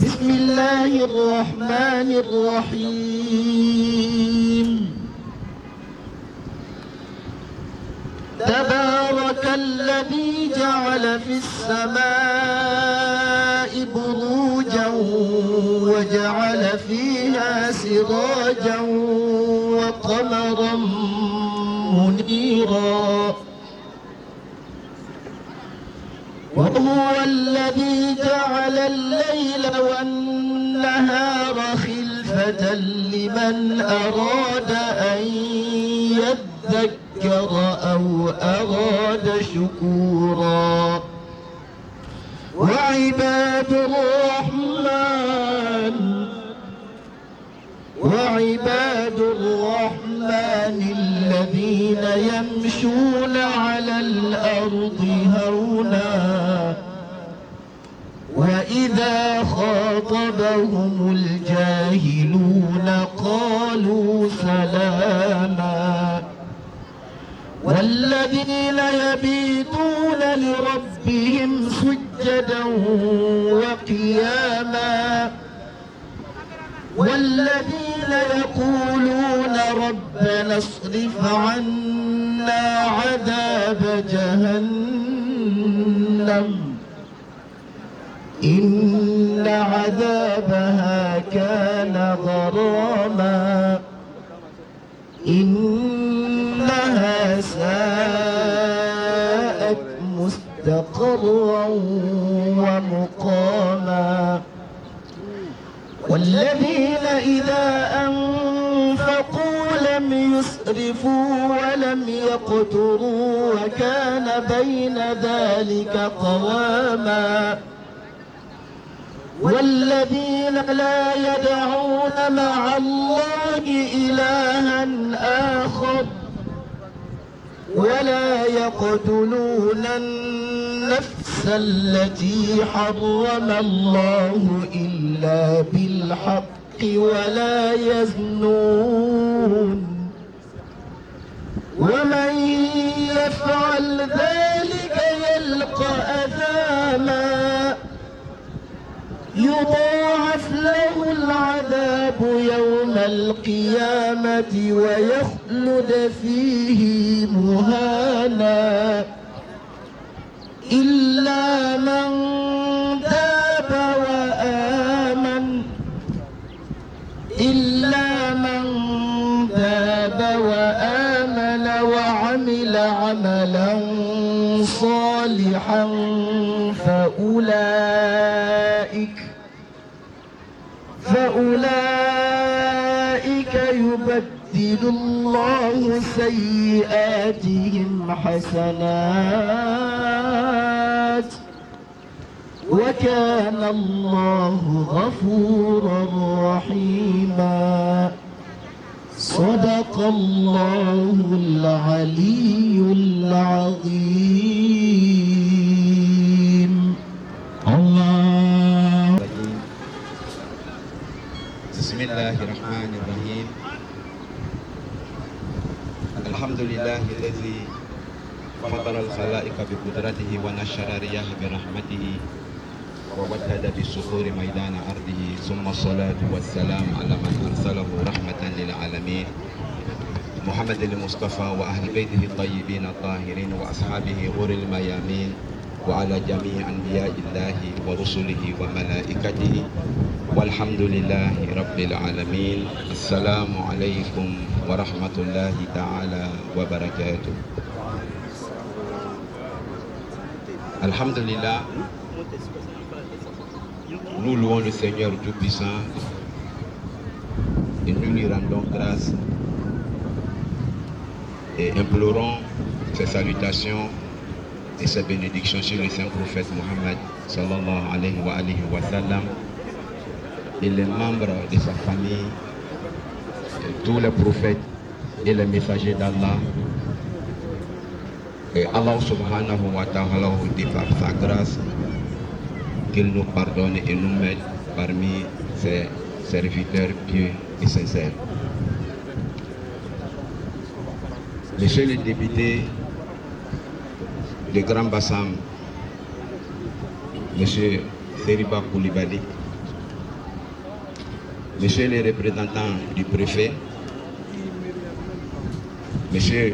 بسم الله الرحمن الرحيم. تبارك الذي جعل في السماء بروجا وجعل فيها سراجا وقمرا منيرا، وهو الذي جعل الليل والنهار خلفة لمن أراد أن يذكر أو أراد شكورا. وعباد الرحمن الذين يمشون على الأرض هونا وإذا خاطبهم الجاهلون قالوا سلاما. والذين يبيتون لربهم سجدا وقياما، والذين يقولون ربنا اصرف عنا عذاب جهنم إن عذابها كان غراما إنها ساءت مستقرا ومقاما. والذين إذا أنفقوا لم يسرفوا ولم يقتروا وكان بين ذلك قواما. والذين لا يدعون مع الله إلها آخر ولا يقتلون النفس التي حرم الله إلا بالحق ولا يزنون، ومن يفعل ذلك يلقى أثاما يضاعف له العذاب يوم القيامة ويخلد فيه مهانا إلا من تاب وآمن وعمل عملا صالحا فأولئك يبدل الله سيئاتهم حسنات وكان الله غفورا رحيما. صدق الله العلي العظيم. الله. بسم الله الرحمن الرحيم. الحمد لله الذي فطر الخلائق بقدرته ونشر الرياح برحمته ووجد بالصخور ميدان أرضه، ثم الصلاة والسلام على من أرسله رحمة للعالمين محمد المصطفى وأهل بيته الطيبين الطاهرين وأصحابه غر الميامين، وعلى جميع أنبياء الله ورسله وملائكته، والحمد لله رب العالمين. السلام عليكم ورحمة الله تعالى وبركاته. الحمد لله. Nous louons le Seigneur Tout-Puissant et nous lui rendons grâce et implorons ses salutations et ses bénédictions sur le saint prophète Mohammed sallallahu alayhi wa sallam et les membres de sa famille, et tous les prophètes et les messagers d'Allah. Et Allah subhanahu wa ta'ala vous dit par sa grâce qu'il nous pardonne et nous mette parmi ses serviteurs pieux et sincères. Monsieur le député de Grand Bassam, Monsieur Seriba Koulibaly, Monsieur le représentant du préfet, Monsieur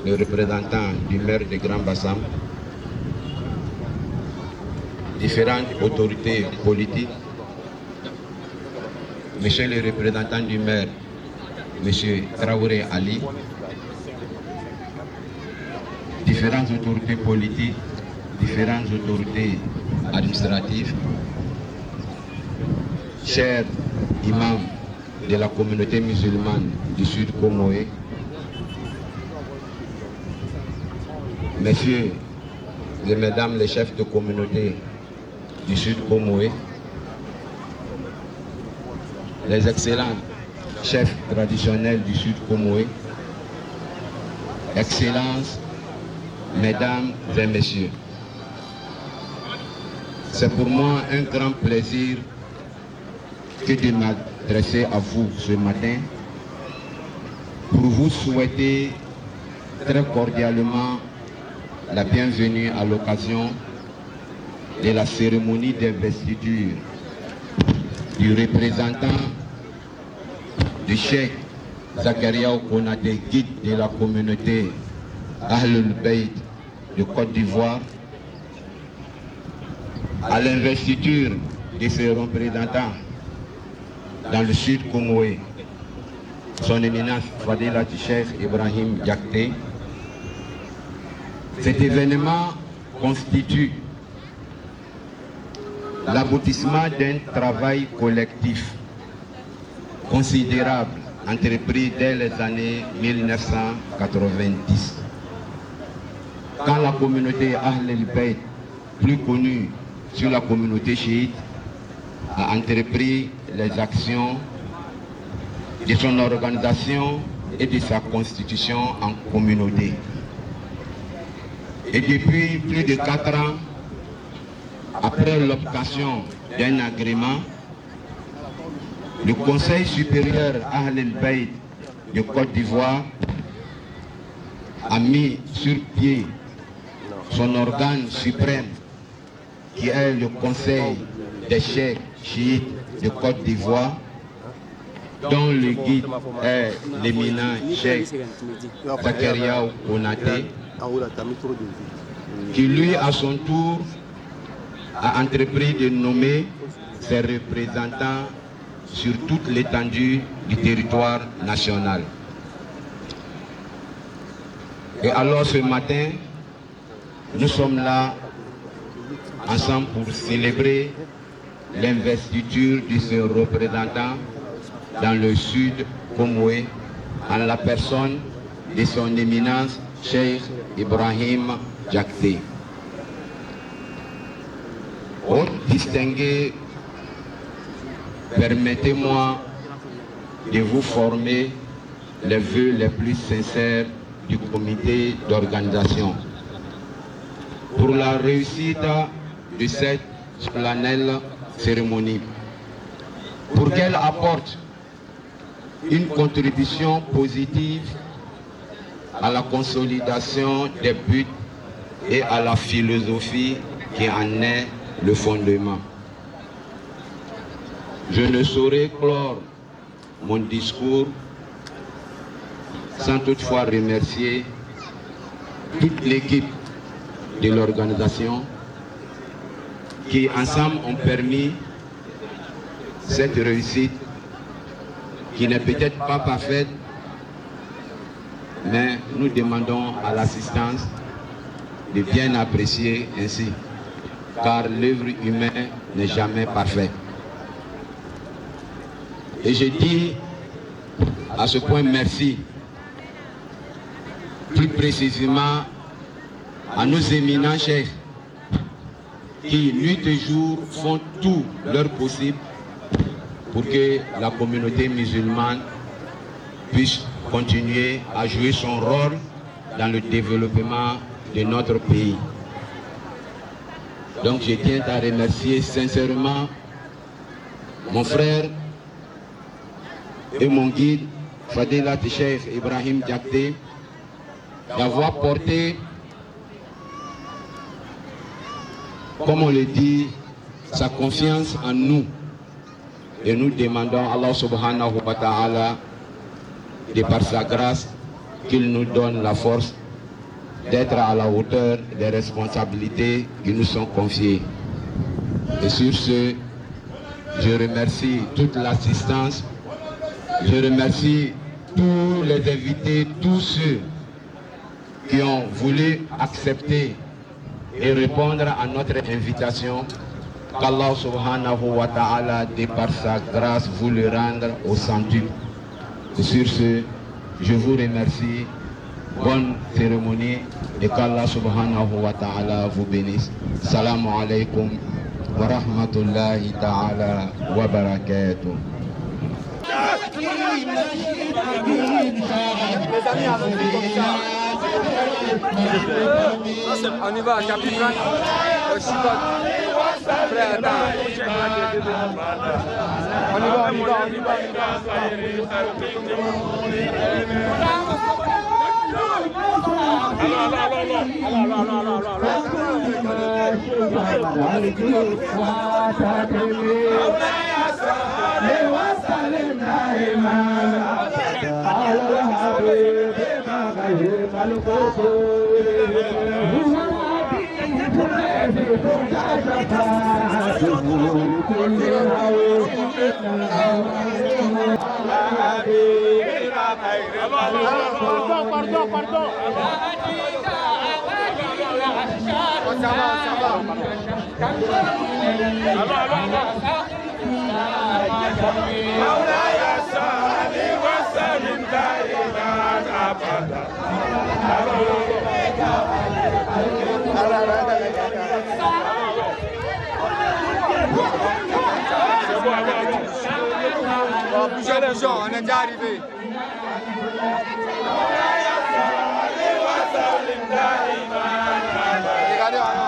le représentant du maire de Grand Bassam, différentes autorités politiques, Monsieur le représentant du maire, Monsieur Traoré Ali, différentes autorités politiques, différentes autorités administratives, chers imams de la communauté musulmane du Sud Comoé, messieurs et mesdames les chefs de communauté du Sud Comoé, les excellents chefs traditionnels du Sud Comoé, Excellences, mesdames et messieurs. C'est pour moi un grand plaisir que de m'adresser à vous ce matin pour vous souhaiter très cordialement la bienvenue à l'occasion de la cérémonie d'investiture du représentant du Cheikh Zakaria Konaté, guide de la communauté Ahlul Bayt de Côte d'Ivoire, à l'investiture de ses représentants dans le Sud Comoé, son éminence Fadila Cheikh Ibrahim Diakité. Cet événement constitue l'aboutissement d'un travail collectif considérable entrepris dès les années 1990. Quand la communauté Ahlul Bayt, plus connue sur la communauté chiite, a entrepris les actions de son organisation et de sa constitution en communauté. Et depuis plus de 4 ans, après l'obtention d'un agrément, le Conseil supérieur Ahlul Bayt de Côte d'Ivoire a mis sur pied son organe suprême qui est le Conseil des cheikhs chiites de Côte d'Ivoire, dont le guide est l'éminent Cheikh Zakaria Konaté, qui lui à son tour a entrepris de nommer ses représentants sur toute l'étendue du territoire national. Et alors ce matin, nous sommes là ensemble pour célébrer l'investiture de ce représentant dans le Sud Comoé en la personne de son éminence Cheikh Ibrahim Diakité. Hôtes distingués, permettez-moi de vous former les vœux les plus sincères du comité d'organisation pour la réussite de cette solennelle cérémonie, pour qu'elle apporte une contribution positive à la consolidation des buts et à la philosophie qui en est le fondement. Je ne saurais clore mon discours sans toutefois remercier toute l'équipe de l'organisation qui ensemble ont permis cette réussite qui n'est peut-être pas parfaite, mais nous demandons à l'assistance de bien apprécier ainsi, car l'œuvre humaine n'est jamais parfaite. Et je dis à ce point merci, plus précisément à nos éminents chefs qui, nuit et jour, font tout leur possible pour que la communauté musulmane puisse continuer à jouer son rôle dans le développement de notre pays. Donc je tiens à remercier sincèrement mon frère et mon guide, Fadila Cheikh Ibrahim Diakité, d'avoir porté, comme on le dit, sa confiance en nous Et nous demandons à Allah subhanahu wa ta'ala, de par sa grâce, qu'il nous donne la force d'être à la hauteur des responsabilités qui nous sont confiées. Et sur ce, je remercie toute l'assistance, je remercie tous les invités, tous ceux qui ont voulu accepter et répondre à notre invitation, qu'Allah subhanahu wa ta'ala, de par sa grâce, vous le rendre au centuple. Et sur ce, je vous remercie. Bonne cérémonie et qu'Allah subhanahu wa ta'ala vous bénisse. Salam alaikum wa rahmatullahi ta'ala wa barakatuh. On y va, capitaine. Prêt à on y va. Pardon. Bougez les gens, on est déjà arrivé. Regardez, alors.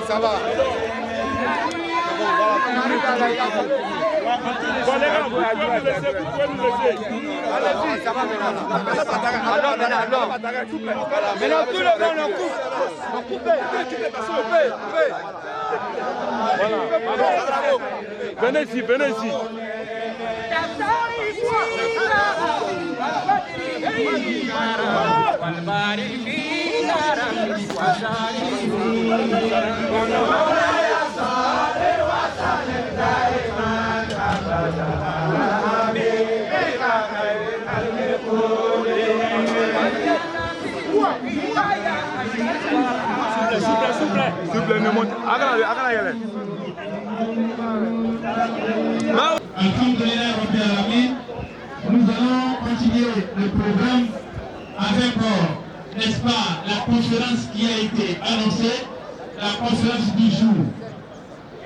Ça va. Bon, les gars, vous pouvez nous laisser. Allez-y, ça va maintenant. Maintenant, tout le monde, on coupe. Coupez. Venez ici. S'il vous plaît, ne monte. Alhamdulillah Rabbil Alamin, nous allons continuer le programme avec, n'est-ce pas, la conférence qui a été annoncée, la conférence du jour.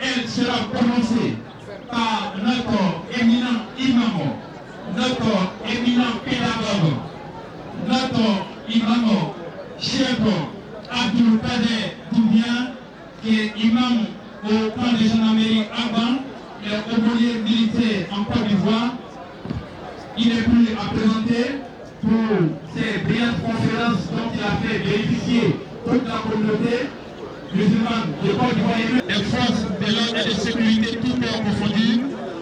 Elle sera prononcée par notre éminent imam, notre éminent pédagogue, notre imam chef Abdul Kader Doubien, qui est imam au camp des gendarmeries Aban, et aumônier militaire en Côte d'Ivoire. Il n'est plus à présenter pour ces brillantes conférences dont il a fait bénéficier toute la communauté musulmane de Côte d'Ivoire, les forces de l'ordre et de sécurité, tout est confondu.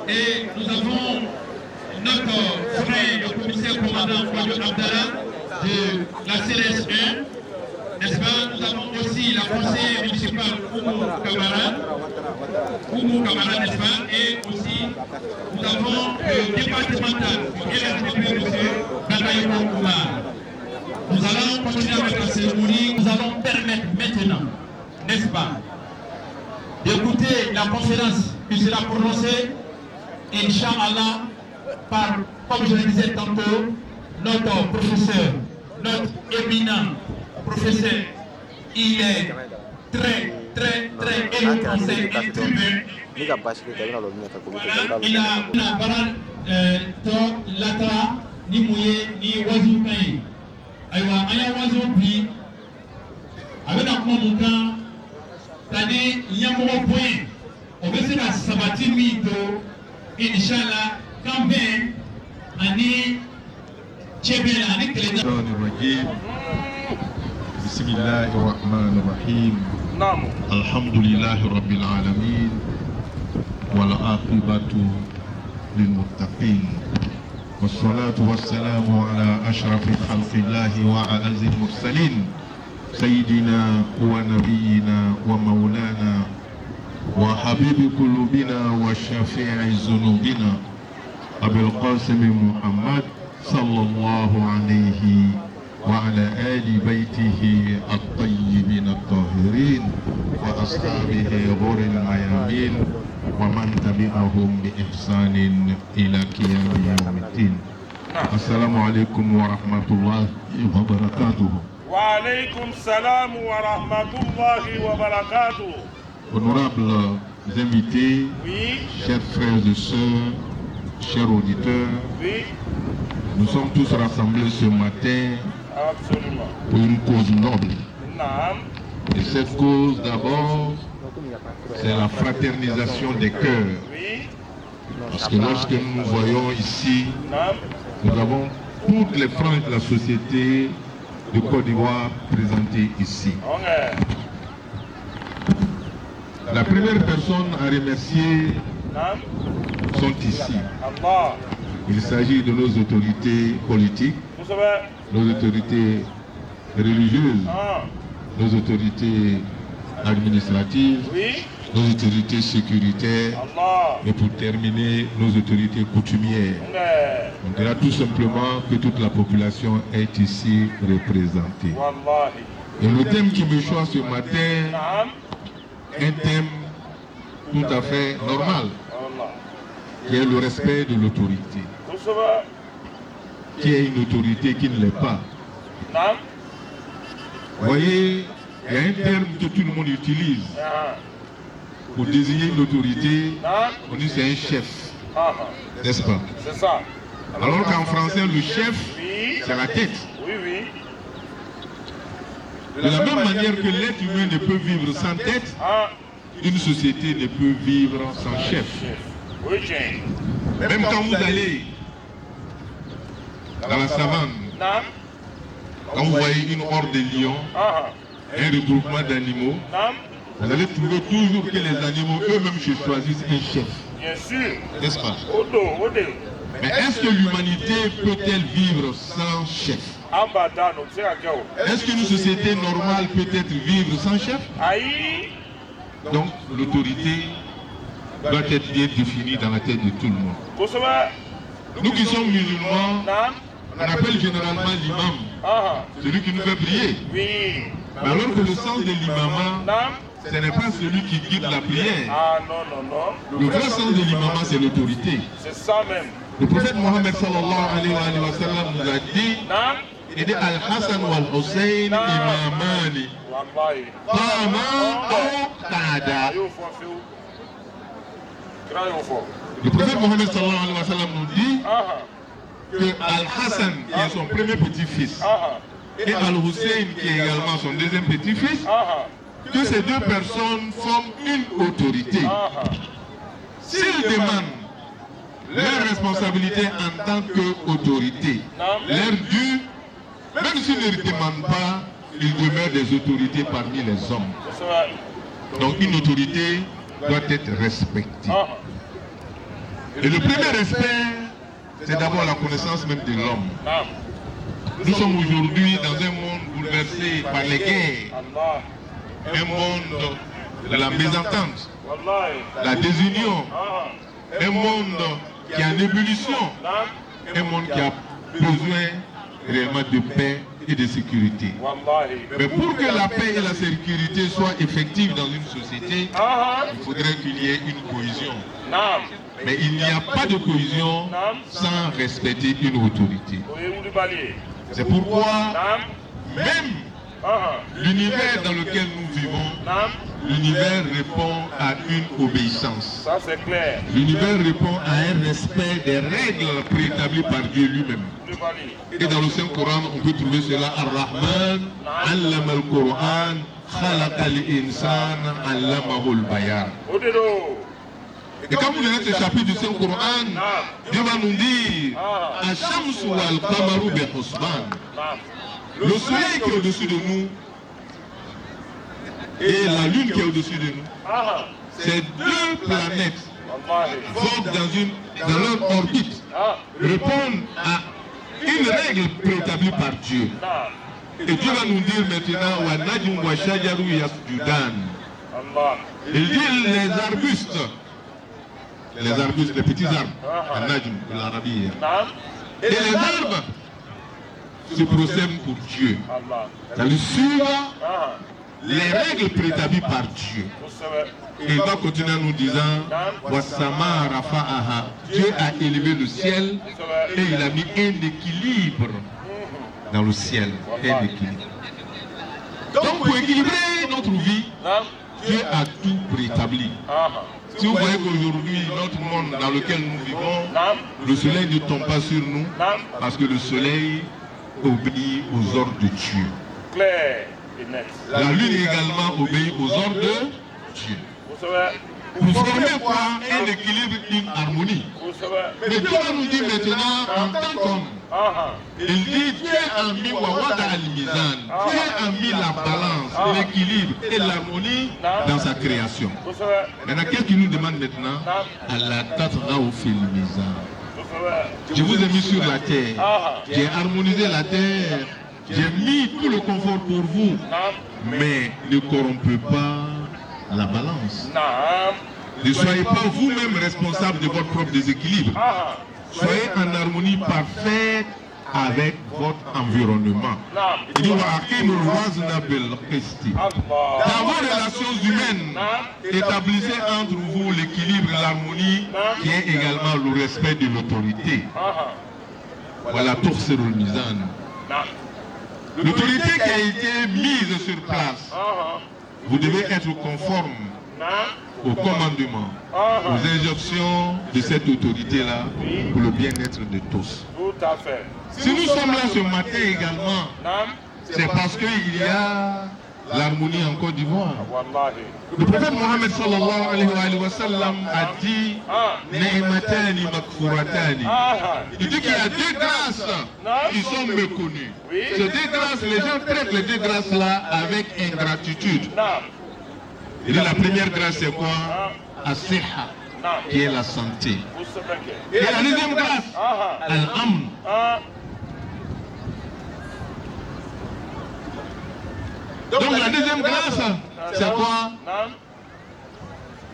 Et nous avons notre frère, le commissaire commandant Fabio Abdallah de la CLS1, n'est-ce pas? Nous avons aussi la conseillère municipale Oumou Kamara, n'est-ce pas? Et aussi, nous avons le départemental et le monsieur Bataillon Koumar. Nous allons continuer avec la cérémonie. Nous allons permettre maintenant, n'est-ce pas, d'écouter la conférence qui sera prononcée, Inch'Allah, par, comme je le disais tantôt, notre professeur, notre éminent professeur. Il est très éloquent, c'est tribune. Il a lata ni mouye ni wazu kai. Aywa aya wazu bi. Avec un moment tani yamogo point. Obesera sabati mito. Inch'Allah campagne ani chebela ani keleda. بسم الله الرحمن الرحيم الحمد لله رب العالمين والعاقبة للمتقين والصلاة والسلام على أشرف خلق الله وأعز المرسلين سيدنا ونبينا ومولانا وحبيب قلوبنا وشفيع ذنوبنا أبي القاسم محمد صلى الله عليه وعلى آل بيته الطيبين الطاهرين وأصحابه غر الميامين ومن تبعهم بإحسان إلى قيام يوم الدين. السلام عليكم ورحمة الله وبركاته. وعليكم السلام ورحمة الله وبركاته. Honorables invités, Oui, chers frères et sœurs, chers auditeurs, oui, nous sommes tous rassemblés ce matin absolument. pour une cause noble. Naam, Et cette cause d'abord, c'est la fraternisation des cœurs. oui, Parce que lorsque nous nous voyons ici, naam, nous avons toutes les franges de la société de Côte d'Ivoire présentées ici. on est. La première personne à remercier Naam, sont ici. Allah. Il s'agit de nos autorités politiques, Vous savez, nos autorités religieuses, ah, nos autorités administratives, oui, nos autorités sécuritaires Allah. et pour terminer, nos autorités coutumières. On est. On dira tout simplement que toute la population est ici représentée. Wallahi. Et le thème qui me choisit ce matin Naam, est un thème tout à fait normal, Allah. qui est le respect de l'autorité. Vous savez, Qui est une autorité qui ne l'est pas. naam, Vous voyez, il y a un terme que tout le monde utilise ah, pour désigner une autorité. naam, On dit c'est un chef, ah, n'est-ce pas? c'est ça. Alors qu'en français, le chef, Oui, c'est la tête. oui, oui. De la même manière que l'être humain ne peut vivre sans tête, Ah, une société ne peut vivre sans chef. chef. Oui, Jane. Même quand vous allez dans la savane, Naam, quand vous voyez une horde de lions, ah, un regroupement d'animaux, naam, vous allez trouver toujours que les animaux eux-mêmes se choisissent un chef, bien sûr. n'est-ce pas? Odo, Ode. Mais est-ce que l'humanité peut-elle vivre sans chef? Abada, no, c'est à Gao. Est-ce qu'une société normale peut être vivre sans chef? Aïe, Donc l'autorité doit être bien définie dans la tête de tout le monde. vous savez, Nous qui sommes musulmans, naam, on appelle généralement l'imam, ah, celui qui nous fait prier. oui, Mais alors que le sens de l'imam, naam, ce n'est pas celui qui guide la prière. ah, non, non, non. Le vrai sens de l'imam, c'est l'autorité. C'est ça même. Le prophète Mohammed sallallahu alayhi wa sallam nous a dit, Naam, il dit Al-Hassan wal-Hussein imamani. wallahi. Qama ou qada. Yo, faut faire. Grand yo, faut. Le prophète Mohammed sallallahu alayhi wa sallam nous dit Ah, que Al-Hassan, qui est son premier petit-fils, ah, et Al-Hussein, qui est également son deuxième petit-fils, ah, que ces deux personnes forment une autorité. ah, S'ils demandent leur responsabilité en tant qu'autorité, leur dû, même s'ils ne demandent pas, ils demeurent des autorités parmi les hommes. vous savez, Donc une autorité doit être respectée. ah, Et le premier respect, c'est d'abord la connaissance même de l'homme. naam, Nous sommes aujourd'hui dans un monde bouleversé par les guerres, Allah, un monde de la mésentente, wallahi, la désunion, ah, un monde qui est en ébullition, naam, un monde qui a besoin réellement de paix et de sécurité. wallahi. Mais pour que la paix et la sécurité soient effectives dans une société, Ah, il faudrait qu'il y ait une cohésion. naam, Mais il n'y a pas de cohésion sans respecter une autorité. oye, ouli bali. C'est pourquoi Naam, même ah, l'univers dans lequel nous vivons, naam, l'univers répond à une obéissance. ça c'est clair. L'univers répond à un respect des règles préétablies par Dieu lui-même. Ouli bali. Et dans le Saint-Coran, on peut trouver cela. Ar-Rahman, allama al-Qur'an, khalaqa al-insan, allamahu al-bayan. Ode do. Et quand vous lisez ce chapitre du Saint-Coran, Dieu va nous dire Ash-Shamsu wal-Qamaru bi-Husban. Naam, Le soleil qui est au-dessus de nous et la lune qui est au-dessus de nous, ah, ces deux planètes voguent dans leur orbite, répondent à une règle préétablie par Dieu. Et Dieu va nous dire maintenant, il dit les arbustes, les petits arbres, et les arbres se procèdent pour Dieu. C'est-à-dire suivre les règles préétablies par Dieu. Et il va continuer en nous disant, Dieu a élevé le ciel et il a mis un équilibre dans le ciel. Un équilibre. Donc pour équilibrer notre vie, Dieu a tout préétabli. Si vous voyez qu'aujourd'hui, notre monde dans lequel nous vivons, le soleil ne tombe pas sur nous, parce que le soleil obéit aux ordres de Dieu. La lune également obéit aux ordres de Dieu. Vous formez quoi? Un équilibre, une harmonie. Mais Dieu va nous dire maintenant, en tant qu'homme, il dit Dieu a mis Wawada al-Mizan, Dieu a mis la balance, l'équilibre et l'harmonie dans sa création. Maintenant, qu'est-ce qu'il nous demande maintenant? Allah tatna au fil Mizan. Je vous ai mis sur la terre, j'ai harmonisé la terre, j'ai mis tout le confort pour vous, mais ne corrompez pas la balance. Ne soyez pas vous-même responsable de votre propre déséquilibre. Soyez en harmonie parfaite avec votre environnement. Dans vos relations humaines, établissez entre vous l'équilibre et l'harmonie qui est également le respect de l'autorité. Voilà, Tourserul Mizan. L'autorité qui a été mise sur place, vous devez être conforme au commandement, aux injonctions de cette autorité-là pour le bien-être de tous. Tout à fait. Si nous sommes là ce matin également, c'est parce qu'il y a l'harmonie en Côte d'Ivoire. Le prophète Mohammed sallallahu alayhi wa sallam a dit Ne'matani makfuratani. Il dit qu'il y a deux grâces qui sont méconnues. Ces deux grâces, les gens traitent les deux grâces-là avec ingratitude. Il dit la première grâce c'est quoi? As-siha, qui est la santé. Et la deuxième grâce, al-amn. Donc la deuxième grâce, c'est quoi?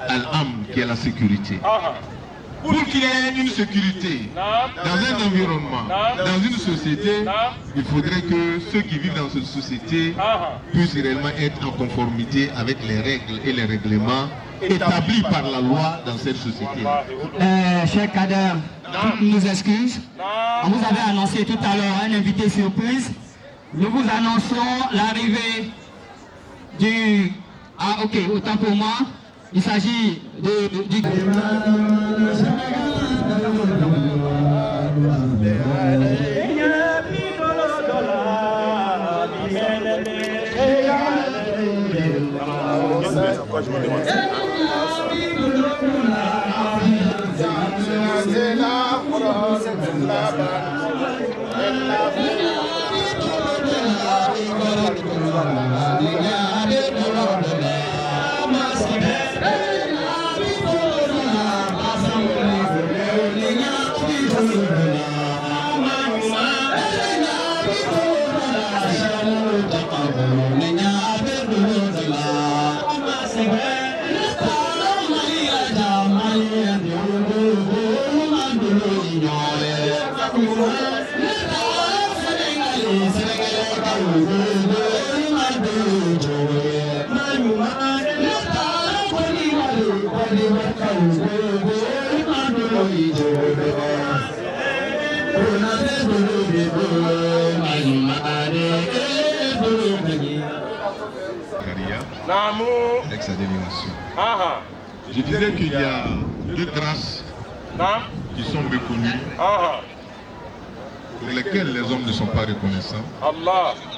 Al-amn, qui est la sécurité. Pour qu'il y ait une sécurité dans un environnement, dans une société, il faudrait que ceux qui vivent dans cette société puissent réellement être en conformité avec les règles et les règlements établis par la loi dans cette société. Cher Kader, nous excuses. On vous avait annoncé tout à l'heure un invité surprise. Nous vous annonçons l'arrivée du... Ah ok, autant pour moi. Il s'agit du... Avec sa délégation. Je disais qu'il y a deux grâces qui sont méconnues, pour lesquelles les hommes ne sont pas reconnaissants.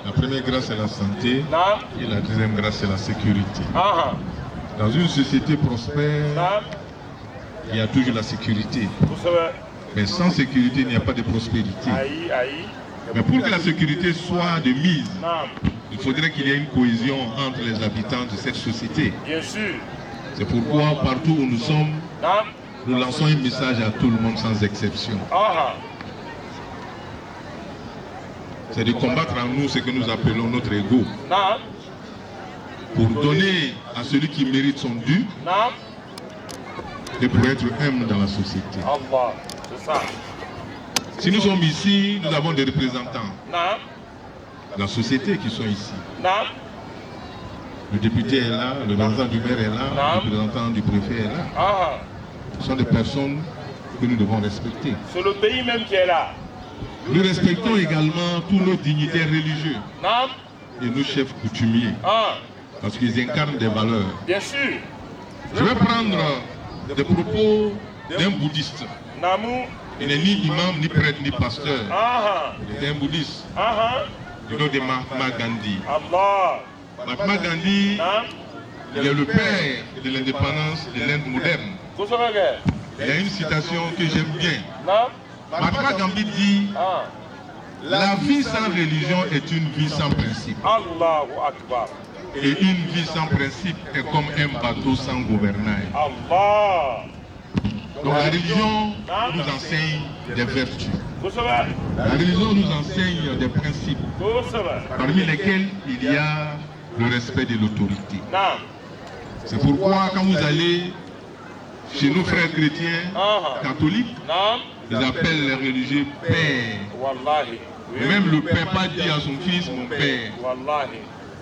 La première grâce c'est la santé et la deuxième grâce c'est la sécurité. Dans une société prospère, il y a toujours la sécurité. Mais sans sécurité, il n'y a pas de prospérité. Mais pour que la sécurité soit de mise, il faudrait qu'il y ait une cohésion entre les habitants de cette société. Bien sûr. C'est pourquoi partout où nous sommes, nous lançons un message à tout le monde sans exception. C'est de combattre en nous ce que nous appelons notre ego. Pour donner à celui qui mérite son dû et pour être humble dans la société. Si nous sommes ici, nous avons des représentants de la société qui sont ici. Le député est là, le représentant du maire est là, le représentant du préfet est là. Ce sont des personnes que nous devons respecter. C'est le pays même qui est là. Nous respectons également tous nos dignitaires religieux et nos chefs coutumiers parce qu'ils incarnent des valeurs. Bien sûr. Je vais prendre des propos d'un bouddhiste. Il n'est ni imam, ni prêtre, ni pasteur. Il est un bouddhiste. Du nom de Mahatma Gandhi. Mahatma Gandhi, il est le père de l'indépendance de l'Inde moderne. Il y a une citation que j'aime bien. Mahatma Gandhi dit la vie sans religion est une vie sans principe. Et une vie sans principe est comme un bateau sans gouvernail. Donc la religion nous enseigne des vertus. La religion nous enseigne des principes, parmi lesquels il y a le respect de l'autorité. C'est pourquoi quand vous allez chez nos frères chrétiens catholiques, ils appellent les religieux père. Et même le père pas dit à son fils mon père.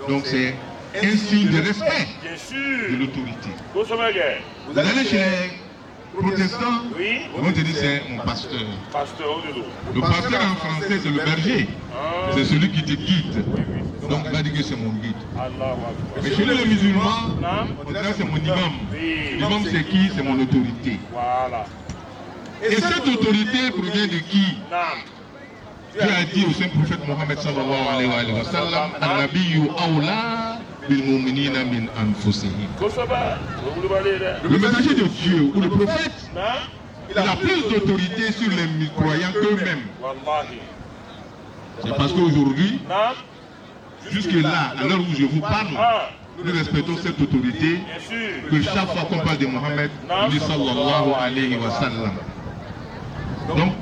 Donc c'est un signe de respect de l'autorité. Vous allez chez les protestants, ils vont te dire c'est mon pasteur. Le pasteur en français c'est le berger. C'est celui qui te guide. Donc il va dire que c'est mon guide. Mais chez les musulmans, on dirait c'est mon imam. L'imam c'est qui? C'est mon autorité. Et cette autorité provient de qui? Dieu a dit au saint prophète Mohammed sallallahu alayhi wa sallam, An-Nabiyyu awla bil mu'minina min anfusihim. Le messager de Dieu ou le prophète, il a plus d'autorité sur les croyants qu'eux-mêmes. C'est parce qu'aujourd'hui, jusque là, à l'heure où je vous parle, nous respectons cette autorité que chaque fois qu'on parle de Mohammed, on dit sallallahu alayhi wa sallam. Donc,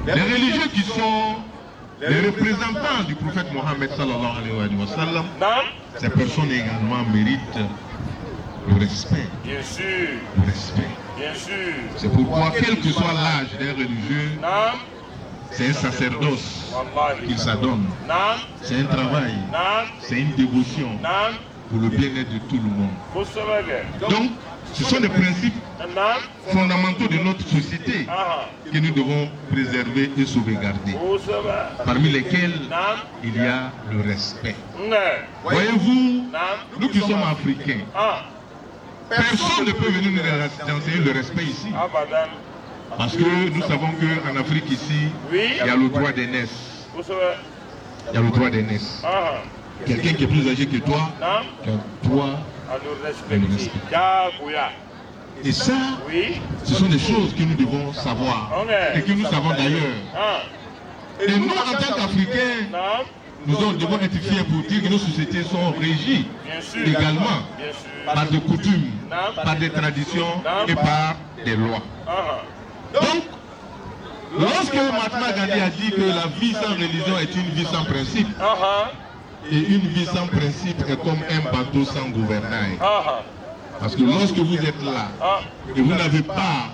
les religieux qui sont les représentants du prophète Mohammed sallallahu alayhi wa sallam, ces personnes également méritent le respect. Bien sûr. Le respect. Bien sûr. C'est pourquoi, quel que soit l'âge d'un religieux, c'est un sacerdoce qu'il s'adonne. C'est un travail. C'est une dévotion pour le bien-être de tout le monde. Donc, ce sont des principes fondamentaux de notre société que nous devons préserver et sauvegarder, parmi lesquels il y a le respect. Voyez-vous, nous qui sommes africains, personne ne peut venir nous enseigner le respect ici. Parce que nous savons qu'en Afrique ici, il y a le droit d'aînesse. Il y a le droit d'aînesse. Quelqu'un qui est plus âgé que toi, tu as droit à le respect. Et ça, ce sont des choses que nous devons savoir et que nous savons d'ailleurs. Et nous, en tant qu'Africains, nous devons être fiers pour dire que nos sociétés sont régies également par des coutumes, par des traditions et par des lois. Donc, lorsque Mahatma Gandhi a dit que la vie sans religion est une vie sans principe, et une vie sans principe est comme un bateau sans gouvernail. Parce que lorsque vous êtes là et vous n'avez pas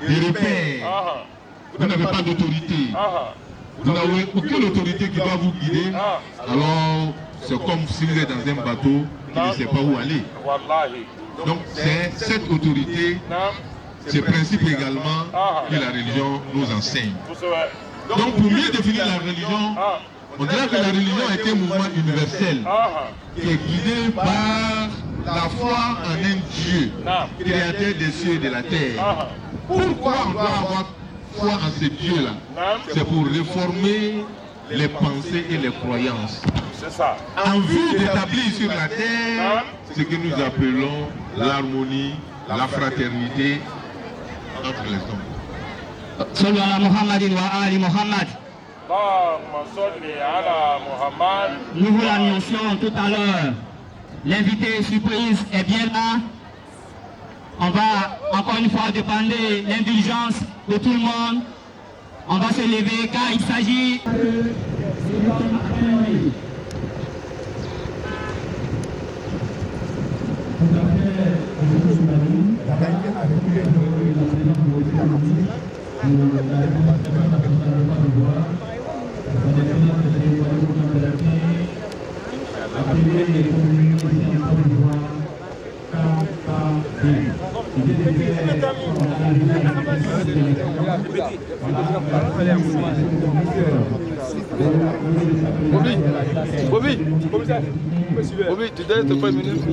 de repères, vous n'avez pas d'autorité, vous n'avez aucune autorité qui doit vous guider, alors c'est comme si vous êtes dans un bateau qui ne sait pas où aller. Donc c'est cette autorité, ces principes également que la religion nous enseigne. Donc pour mieux définir la religion, on dirait que la religion est un mouvement universel qui est guidé par la foi en un Dieu, créateur des cieux et de la terre. Pourquoi on doit avoir foi en ce Dieu-là? C'est pour réformer les pensées et les croyances. En vue d'établir sur la terre ce que nous appelons l'harmonie, la fraternité entre les hommes. Sallu ala Muhammadin wa ali Muhammad. Nous vous l'annoncions tout à l'heure. L'invité surprise est bien là. On va encore une fois demander l'indulgence de tout le monde. On va se lever car il s'agit... Bobby, tu donnes 3 minutes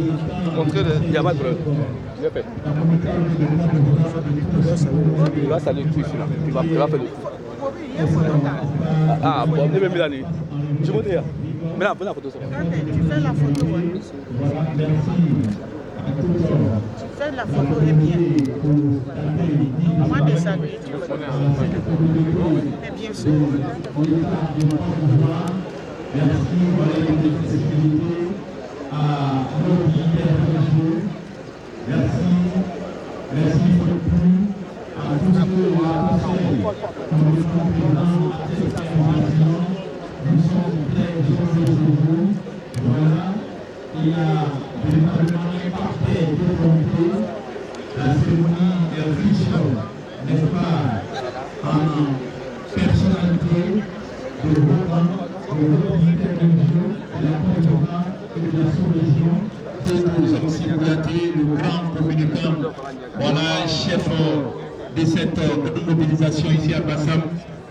pour montrer il n'y a pas de problème. Bien fait. Il va saluer tout ici là. Il va faire le coup. Ah, bon, on est même là. Je monte là. Mais là, prenez la photo. Tu fais la photo, oui. Tu fais la photo et bien. Moi de saluer, tu fais. Et bien sûr. Merci pour les accessibilités à nos militaires religieux. Merci beaucoup à tous ceux qui ont conseil pour le complément à cette information. Nous sommes très heureux de vous. Voilà, il y a véritablement un parterre de volonté. La cérémonie est riche, n'est-ce pas, en personnalité de vos grands. Le grand communicant, voilà, chef de cette mobilisation ici à Bassam.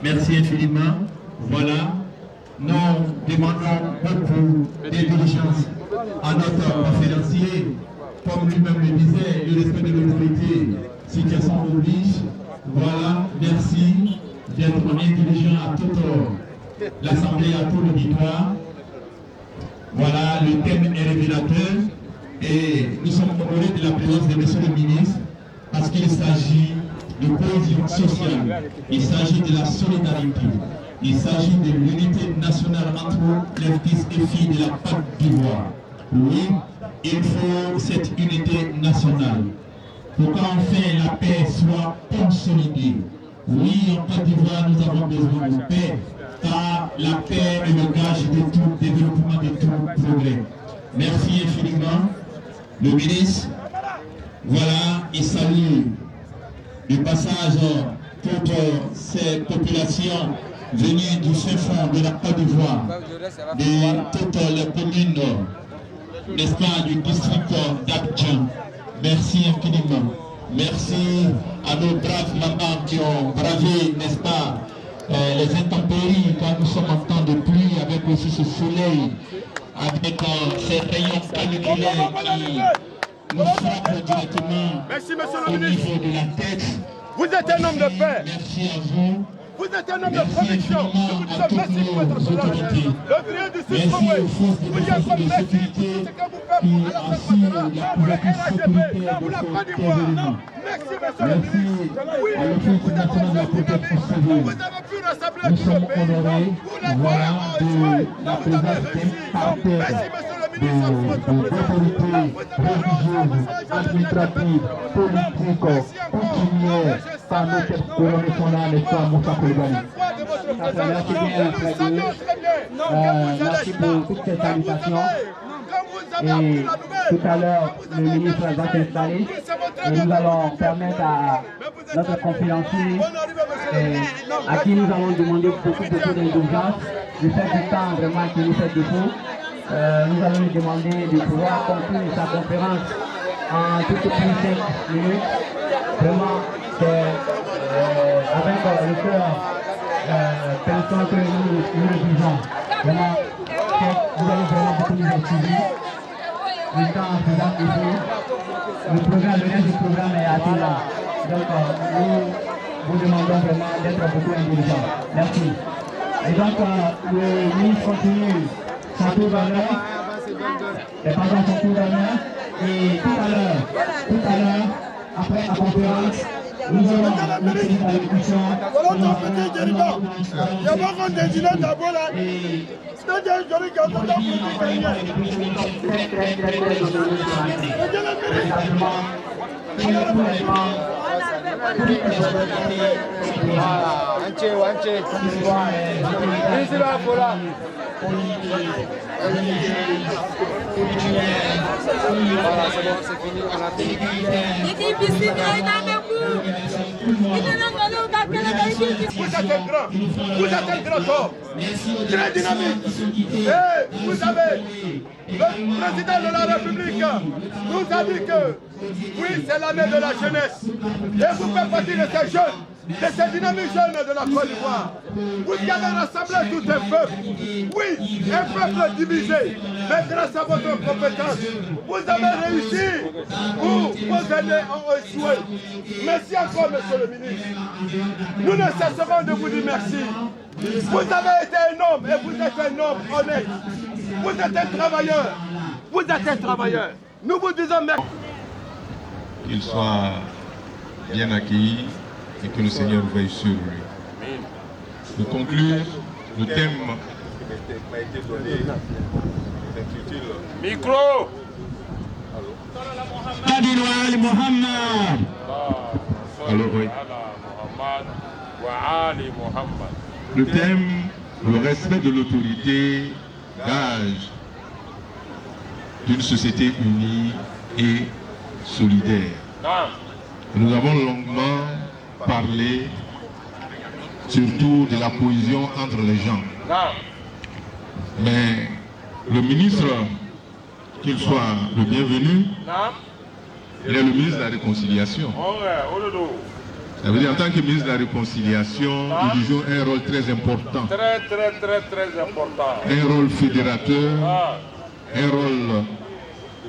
Merci infiniment. Voilà, nous demandons beaucoup d'intelligence à notre conférencier. Comme lui-même le disait, le respect de l'autorité, situation oblige. Voilà, merci d'être intelligent à tout l'Assemblée, à tout l'auditoire. Voilà, le thème est révélateur et nous sommes honorés de la présence de M. le ministre parce qu'il s'agit de cohésion sociale, il s'agit de la solidarité, il s'agit de l'unité nationale entre les fils et filles de la Côte d'Ivoire. Oui, il faut cette unité nationale pour qu'enfin la paix soit consolidée. Oui, en Côte d'Ivoire, nous avons besoin de paix. Car la paix est le gage de tout développement, de tout progrès. Merci infiniment. Le ministre, voilà, il salue du passage toutes ces populations venues du fin fond de la Côte d'Ivoire, de toutes les communes, n'est-ce pas, du district d'Abidjan. Merci infiniment. Merci à nos braves mamans qui ont bravé, n'est-ce pas, les intempéries quand nous sommes en temps de pluie, avec aussi ce soleil, avec ces rayons caniculaires qui nous frappent directement au niveau de la tête. Vous êtes un homme de paix. Merci à vous. Vous êtes un homme de protection. Nous vous disons merci pour votre soulage. Le vrai du merci aux forces de défense et de sécurité qui assurent la couverture sécuritaire de ce événement. Merci à l'Office national de la protection civile. Nous sommes honorés, voilà, de la présence d'un parterre d'autorités religieuses, administratives, politiques, coutumières, par nos chefs colonels sont là, n'est-ce pas, Moussa Koulibaly. Merci pour toutes ces salutations. Et tout à l'heure, le ministre va s'installer et nous allons permettre à notre conférencier, à qui nous allons demander beaucoup d'indulgence, du fait du temps vraiment qui nous fait défaut. Nous allons lui demander de pouvoir conclure sa conférence en toutes les 5 minutes. Vraiment, c'est avec le cœur pensant que nous le disons. Vraiment, vous allez vraiment beaucoup nous excuser. Le temps en faisant ici, le reste du programme est assez là. Donc, nous vous demandons vraiment d'être beaucoup intelligents. Merci. Et donc, le ministre continue son tour d'honneur. Les parents son tour d'honneur. Et tout à l'heure, après la conférence, nous allons nous finir la discussion. et pour les membres, toutes les autorités spirituelles, vous êtes un grand homme, très dynamique. Et vous avez le président de la République nous a dit que oui, c'est l'année de la jeunesse. Et vous faites partie de ces jeunes, de ces dynamiques jeunes de la Côte d'Ivoire. Vous avez rassemblé tout un peuple. Oui, un peuple divisé. Mais grâce à votre compétence, vous avez réussi. Vos aînés ont échoué. Merci encore, monsieur le ministre. Nous ne cesserons de vous dire merci. Vous avez été un homme et vous êtes un homme honnête. Vous êtes un travailleur. Vous êtes un travailleur. Nous vous disons merci. Qu'il soit bien accueilli et que le Seigneur veille sur lui. Pour conclure, le thème m'a été donné s'intitule Micro. Alors oui. Le thème, le respect de l'autorité, gage d'une société unie et solidaire. Nous avons longuement parlé surtout de la cohésion entre les gens. Mais le ministre, qu'il soit le bienvenu, il est le ministre de la Réconciliation. Ça veut dire en tant que ministre de la Réconciliation, il joue un rôle très important. Très important. Un rôle fédérateur, un rôle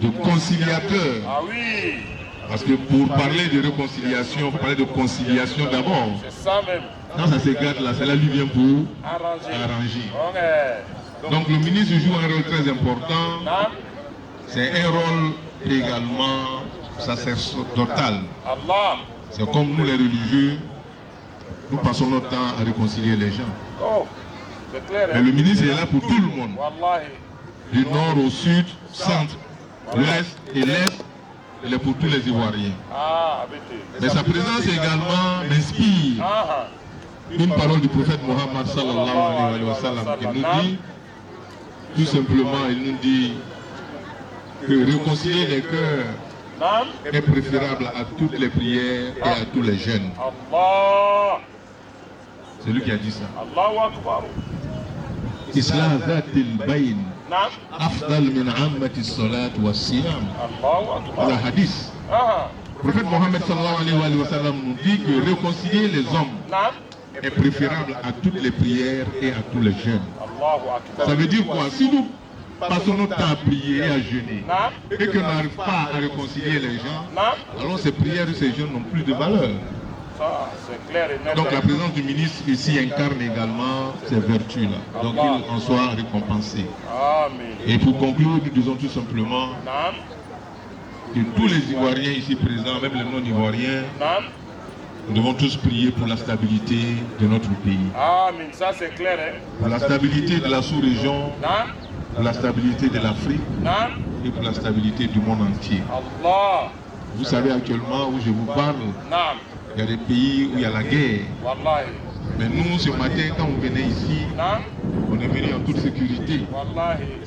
de conciliateur. Ah oui. Parce que pour parler de réconciliation, il faut parler de conciliation d'abord. C'est ça même. Quand ça s'écarte là, cela lui vient pour arranger. Donc le ministre joue un rôle très important. C'est un rôle également sacerdotal. C'est comme nous les religieux, nous passons notre temps à réconcilier les gens. Mais le ministre est là pour tout le monde. Du nord au sud, centre, l'ouest et l'est. Il est pour tous les Ivoiriens. Mais sa présence également m'inspire une parole du prophète Mohammed sallallahu alayhi wa sallam qui nous dit, tout simplement, il nous dit que réconcilier les cœurs est préférable à toutes les prières et à tous les jeûnes. C'est lui qui a dit ça. Islam zatil bayn afdal min ammati salat wa siyam. Le hadith. Le prophète Mohammed sallallahu alayhi wa sallam nous dit que réconcilier les hommes est préférable à toutes les prières et à tous les jeûnes. Ça veut dire quoi? Si nous passons notre temps à prier et à jeûner et que nous n'arrivons pas à réconcilier les gens, alors ces prières et ces jeûnes n'ont plus de valeur. Donc la présence du ministre ici incarne également ces vertus-là. Donc qu'il en soit récompensé. Et pour conclure, nous disons tout simplement que tous les Ivoiriens ici présents, même les non-Ivoiriens, nous devons tous prier pour la stabilité de notre pays. Amen, ça c'est clair. Pour la stabilité de la sous-région, pour la stabilité de l'Afrique et pour la stabilité du monde entier. Vous savez actuellement où je vous parle, il y a des pays où il y a la guerre. Mais nous, ce matin, quand on venait ici, on est venu en toute sécurité.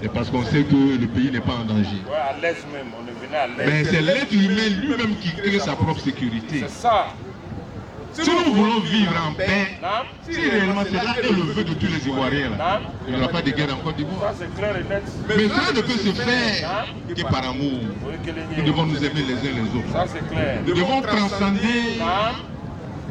C'est parce qu'on sait que le pays n'est pas en danger. À l'aise même, on est venu à l'aise. Mais c'est l'être humain lui-même qui crée sa propre sécurité. C'est ça. Si nous voulons vivre en paix, si réellement c'est là le vœu de tous les Ivoiriens, là, il n'y aura pas de guerre en Côte d'Ivoire. Mais cela ne peut se faire que par amour. Nous devons nous aimer les uns les autres. Ça c'est clair. Nous devons transcender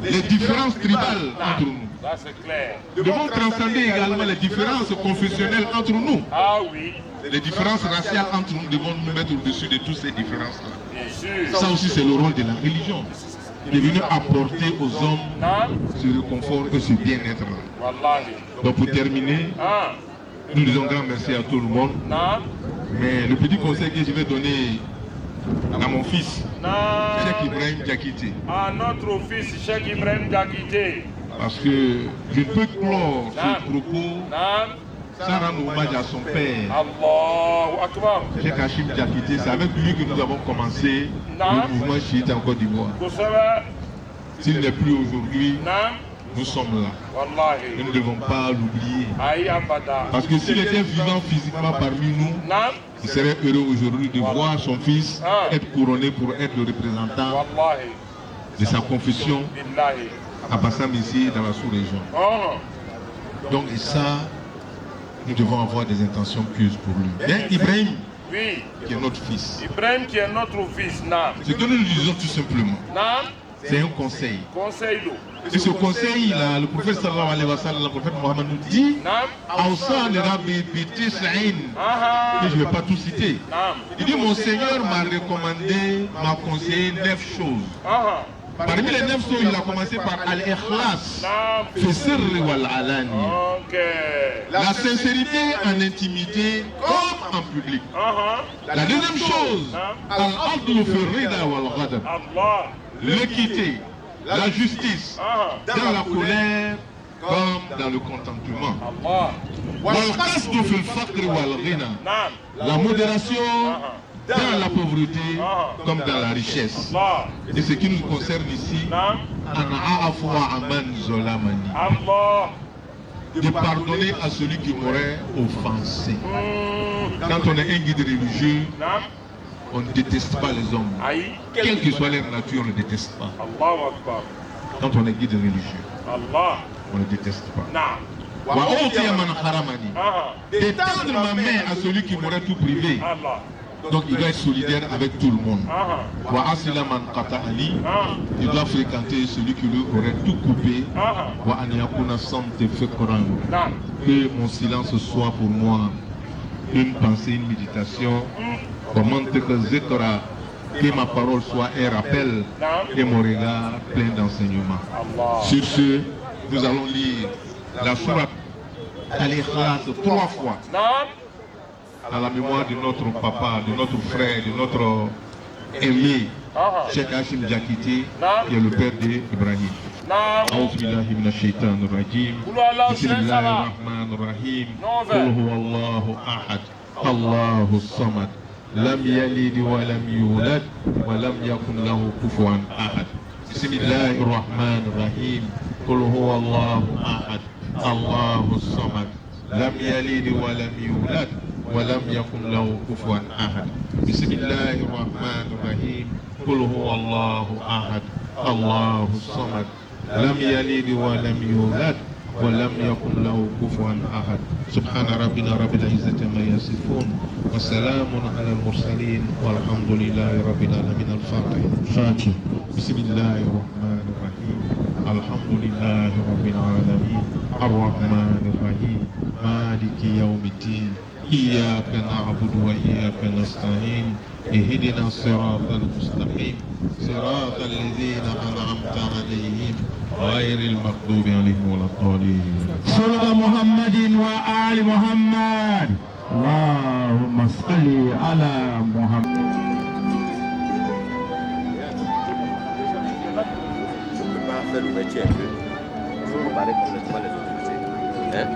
les différences tribales entre nous. Ça c'est clair. Nous devons transcender également les différences confessionnelles entre nous. Ah oui. Les différences raciales entre nous, devons nous mettre au-dessus de toutes ces différences-là. Bien sûr. Ça aussi c'est le rôle de la religion. De venir apporter aux hommes ce réconfort et ce bien-être-là. Donc pour terminer, nous disons grand merci à tout le monde. Mais le petit conseil que je vais donner à mon fils, Cheikh Ibrahim Diakité. À notre fils Cheikh Ibrahim Diakité. Parce que je peux clore ce propos Ça rend hommage à son père. Allahu Akbar. Cheikh Hachim Diakité, c'est avec lui que nous avons commencé le mouvement chiite en Côte d'Ivoire. S'il n'est plus aujourd'hui, nous sommes là. Nous ne devons pas l'oublier. Parce que s'il était vivant physiquement parmi nous, il serait heureux aujourd'hui de voir son fils être couronné pour être le représentant de sa confession à Bassam ici dans la sous-région. Donc et ça, nous devons avoir des intentions pieuses pour lui. Mais Ibrahim, qui est notre fils, ce que nous lui disons tout simplement, c'est un conseil. Et ce conseil, là, le prophète sallallahu alayhi wa sallam, le prophète Mohammed nous dit, que je ne vais pas tout citer. Il dit, mon Seigneur m'a recommandé, m'a conseillé 9 choses. Parmi les 9 choses, il a commencé par Al-Ikhlas, la sincérité en intimité comme en public. La deuxième chose, l'équité, la justice, dans la colère comme dans le contentement. La modération dans la pauvreté comme dans la richesse. Et ce qui nous concerne ici, de pardonner à celui qui m'aurait offensé. Quand on est un guide religieux, on ne déteste pas les hommes. Quelle que soit leur nature, on ne déteste pas. Quand on est guide religieux, on ne déteste pas. D'étendre ma main à celui qui m'aurait tout privé. Donc il doit être solidaire avec tout le monde. Il doit fréquenter celui qui lui aurait tout coupé. Que mon silence soit pour moi une pensée, une méditation. Que ma parole soit un rappel et mon regard plein d'enseignements. Sur ce, nous allons lire la sourate Al-Ikhlas 3 fois. À la mémoire de notre papa, de notre frère, de notre aimé, Cheikh Hachim Diakité, qui est le père d'Ibrahim. أعوذ بالله من الشيطان الرجيم بسم الله الرحمن الرحيم قل هو الله أحد الله الصمد لم يلد ولم يولد ولم يكن له كفوا أحد بسم الله الرحمن الرحيم قل هو الله أحد الله الصمد لم يلد ولم يولد ولم يكن له كفوا أحد بسم الله الرحمن الرحيم قل هو الله أحد الله الصمد لم يلد ولم يولد ولم يكن له كفوا أحد سبحان ربنا رب العزة ما يصفون وسلام على المرسلين والحمد لله رب العالمين. الفاتح. بسم الله الرحمن الرحيم الحمد لله رب العالمين الرحمن الرحيم مالك يوم الدين إياك نعبد وإياك نستعين اهدنا الصراط المستقيم صراط الذين أنعمت عليهم غير المغضوب عليهم ولا الضالين. صلى محمد وآل محمد. اللهم صل على محمد. Faire l'ouverture un peu. Il faut comparer complètement les autorités. Hein?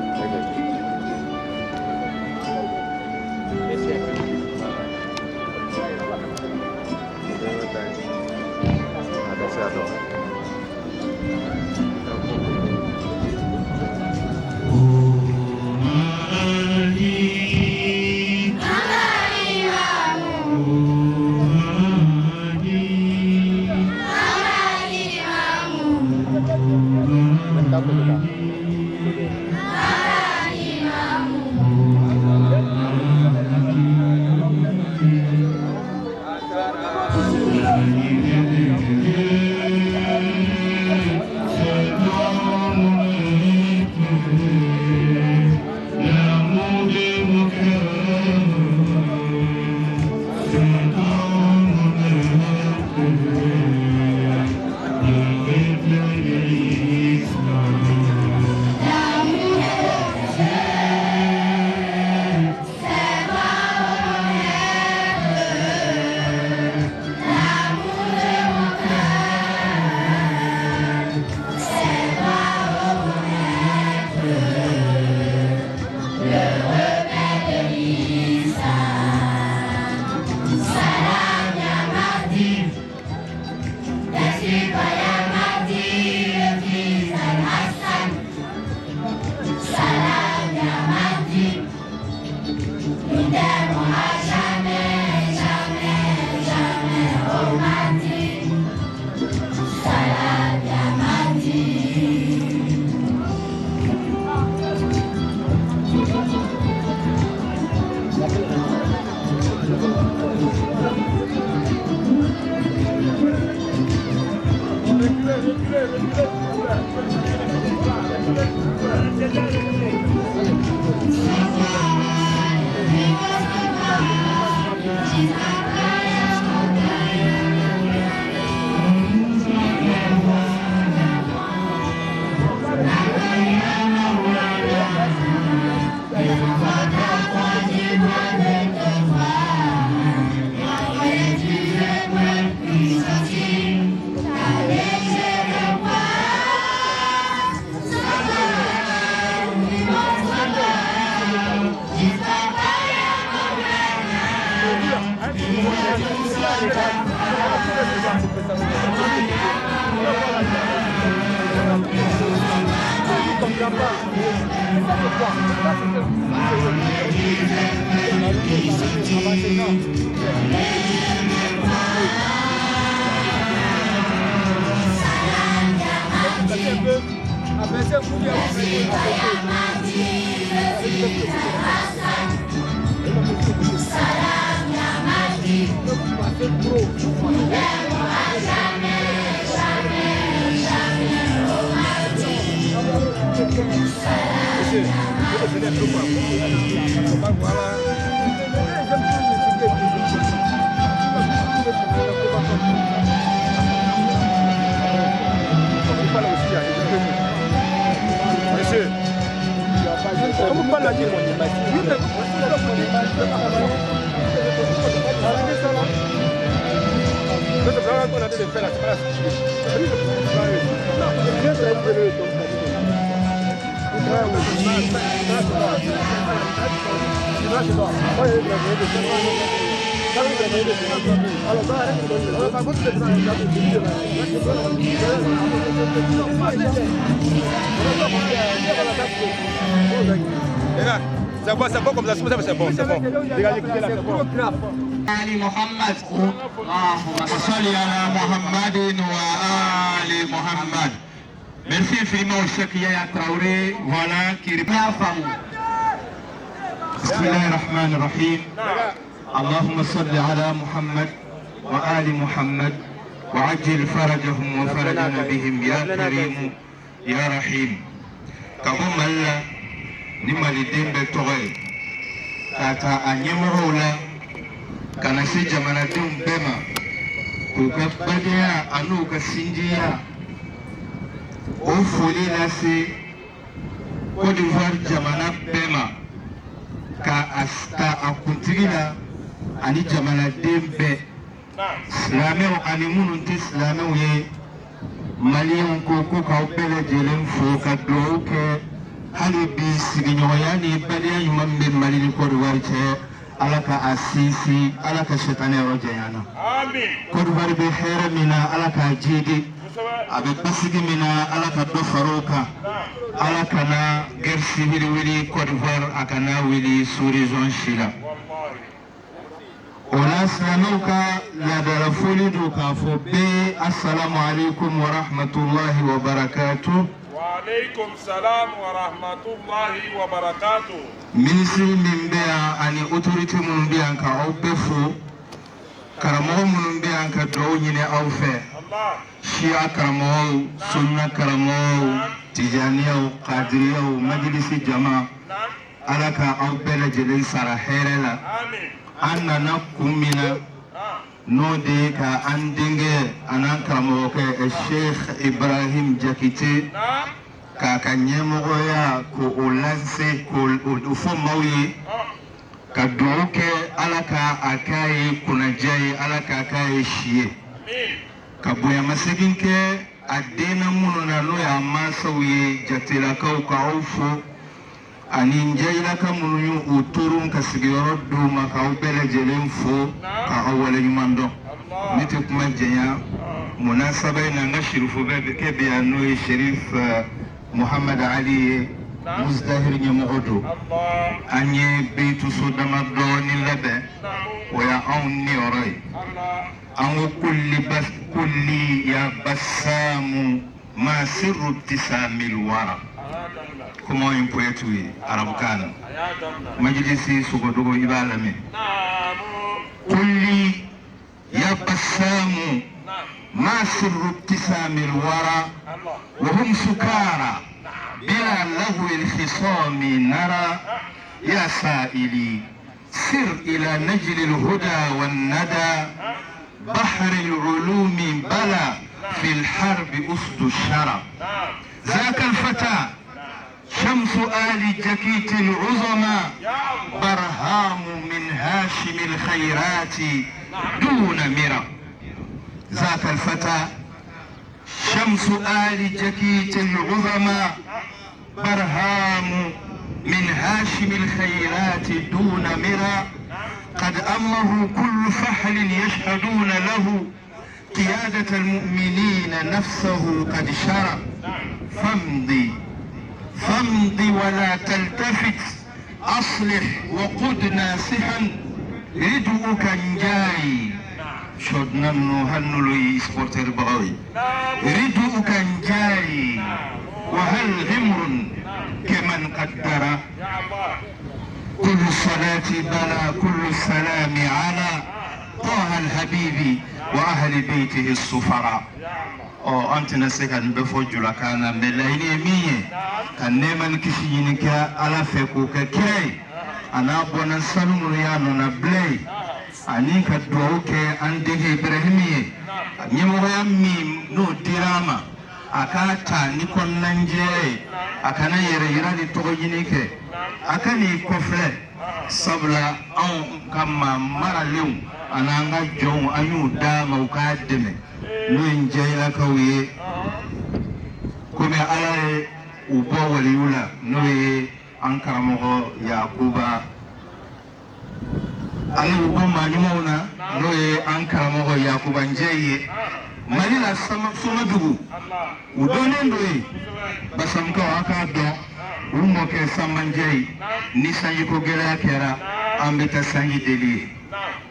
Merci un peu. Attention à toi. C'est bon comme ça, c'est bon, c'est bon. Ali Muhammad. Salli ala Muhammadin wa Ali Muhammad. Merci infiniment au Cheikh Yaya Traoré, voilà, qui répond à Famou. Bismillahirrahmanirrahim. Allahumma salli ala Muhammad wa Ali Muhammad wa ajil farajahum wa farajana bihim ya Karim ya Rahim. Kabou Malla, ni malidembe toge, kata anyemoro la, kana si jamanatum bema, kuka badea anu ka sinjiya, o foli lase Côte d'Ivoire jamana bema, ka asta akuntigi la ani jamana dembe, silamɛw ani minnu tɛ silamɛw ye, maliyɛnw ko ko k'aw bɛɛ lajɛlen fo ka dugawu kɛ hali bi sigiɲɔgɔnya ni badenya ɲuman min bɛ Mali ni Côte d'Ivoire cɛ, Ala ka a sinsin, Ala ka sɛtanɛ yɔrɔ janya na. Côte d'Ivoire bɛ hɛrɛ min na, Ala k'a jidi, a bɛ basigi min na, Ala ka dɔ fara o kan, Ala kana guerre civile wuli Côte d'Ivoire, a kana wuli sous-région si la. O la silamɛw ka laadala foli do k'a fɔ bɛɛ assalamu alaikum wa rahmatullahi wa barakatuh. Wa alaikum salam wa rahmatullahi wa barakatuh. Ministre min bɛ yan ani autorité minnu bɛ yan ka aw bɛɛ fo, karamɔgɔ minnu bɛ yan ka dugawu ɲini aw fɛ, Shia karamɔgɔw, Sunna karamɔgɔw, Tijaniyaw, Kadiriyaw, Majlisi jama, Ala ka aw bɛɛ lajɛlen sara hɛrɛ la. An nana kun min na n'o de ye ka an denkɛ an'an karamɔgɔkɛ Sheikh Ibrahim Jakite k'a ka ɲɛmɔgɔya k'o lase k'o fɔ maaw ye, ka dugawu kɛ Ala ka a k'a ye kunnadiya ye, Ala k'a k'a ye si ye, ka bonyamasegin kɛ a denna minnu na n'o y'a mansaw ye, jatelakaw k'aw fo, ani njayilaka minnu y'u torun ka sigiyɔrɔ d'u ma k'aw bɛɛ lajɛlen fo k'aw waleɲuman dɔn. Ne tɛ kuma jɛnya, munasaba in na n ka sirifo bɛɛ kɛ bɛ yan n'o ye Sherif Muhammad Ali ye, Musdahir ɲɛmɔgɔ don. An ye beyituso dama dɔɔni labɛn, o y'anw niyɔrɔ ye. An ko kulli ya basamu ma sirru ibtisamil wara. Comment un poète arabukan majlisi sugodogo ibalame kulli ya basamu ma sirru ibtisamil wara wa hum sukara bila lahu al-khisami nara ya sa'ili sir ila najli al-huda wan-nada bahr al-ulumi bala fi al-harb usdu ash-shara ذاك الفتى شمس آل جكيت العظمى برهام من هاشم الخيرات دون مرى ذاك الفتى شمس آل جكيت العظمى برهام من هاشم الخيرات دون مرى قد أمه كل فحل يشهدون له قيادة المؤمنين نفسه قد شرى فامض ولا تلتفت أصلح وقد ناصحا ردؤك نجاي شدنا هنلوي سبورتر بغوي ردؤك نجاي وهل غمر كمن قدر كل الصلاة بلا كل السلام على طه الحبيب وأهل بيته الصفراء. Oh, anti na se kan be fo jula kana be layni miye kan neman kishi yinika ala fe ko ka kire ana bonan salmu ya no na blay ani ka do ke ande ibrahimiye ni mo ya mi no dirama aka ta ni kon nanje aka na yere yira ni to yinike aka ni kofle sabla an kama maralew ananga jon ayu da maukademe nuyin jaila kauye kuma alaye ubo waliyula nuye an karamogo yakuba alaye ubo manumauna nuye an karamogo yakuba njeye malila soma dugu udonen doye basamka waka don umo ke samanjei ni sanji ko gela kera ambita sanji deli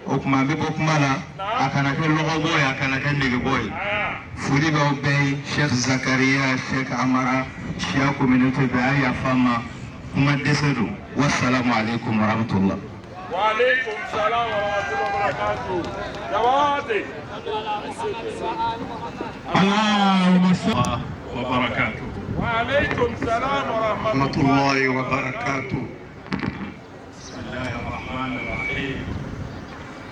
okuma be bokumala akana ke logo boy akana ke nige boy fudi ba obey Sheikh Zakaria Sheikh Amara Sheikh community ba ya fama kuma desedu wassalamu alaikum wa rahmatullah wa alaikum salam wa rahmatullahi wa barakatuh jawadi Allahumma salli wa barakatuh wa alaikum salam wa rahmatullahi wa barakatuh. Bismillahir rahmanir rahim.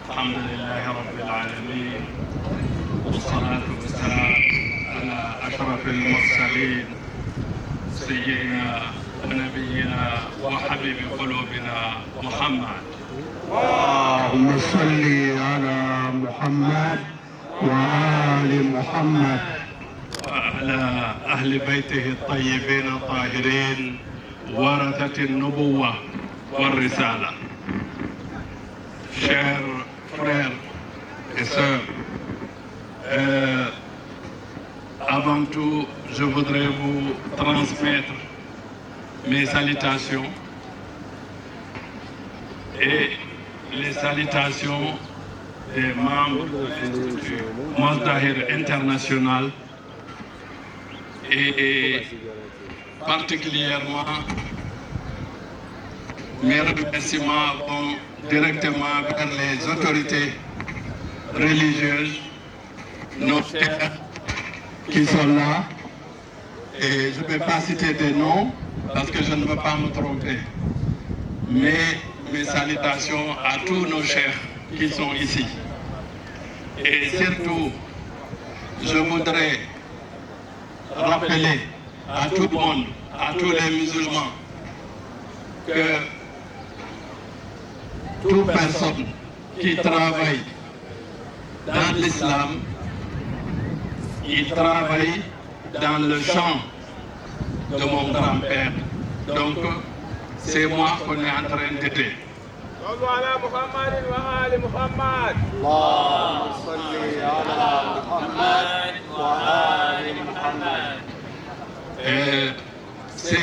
الحمد لله رب العالمين والصلاة والسلام على أشرف المرسلين سيدنا ونبينا وحبيب قلوبنا محمد. اللهم صل على محمد وآل محمد وعلى أهل بيته الطيبين الطاهرين ورثة النبوة والرسالة. Chers frères et sœurs, avant tout, je voudrais vous transmettre mes salutations et les salutations des membres de l'Institut Mazdahir International et particulièrement mes remerciements vont directement vers les autorités religieuses, nos frères qui sont là. Et je ne vais pas citer des noms parce que je ne veux pas me tromper. Mais mes salutations à tous nos chefs qui sont ici. Et surtout, je voudrais rappeler à tout le monde, à tous les musulmans, que toute personne qui travaille dans l'islam, il travaille dans le champ de mon grand-père. Donc, c'est moi qu'on est en train d'aider. C'est un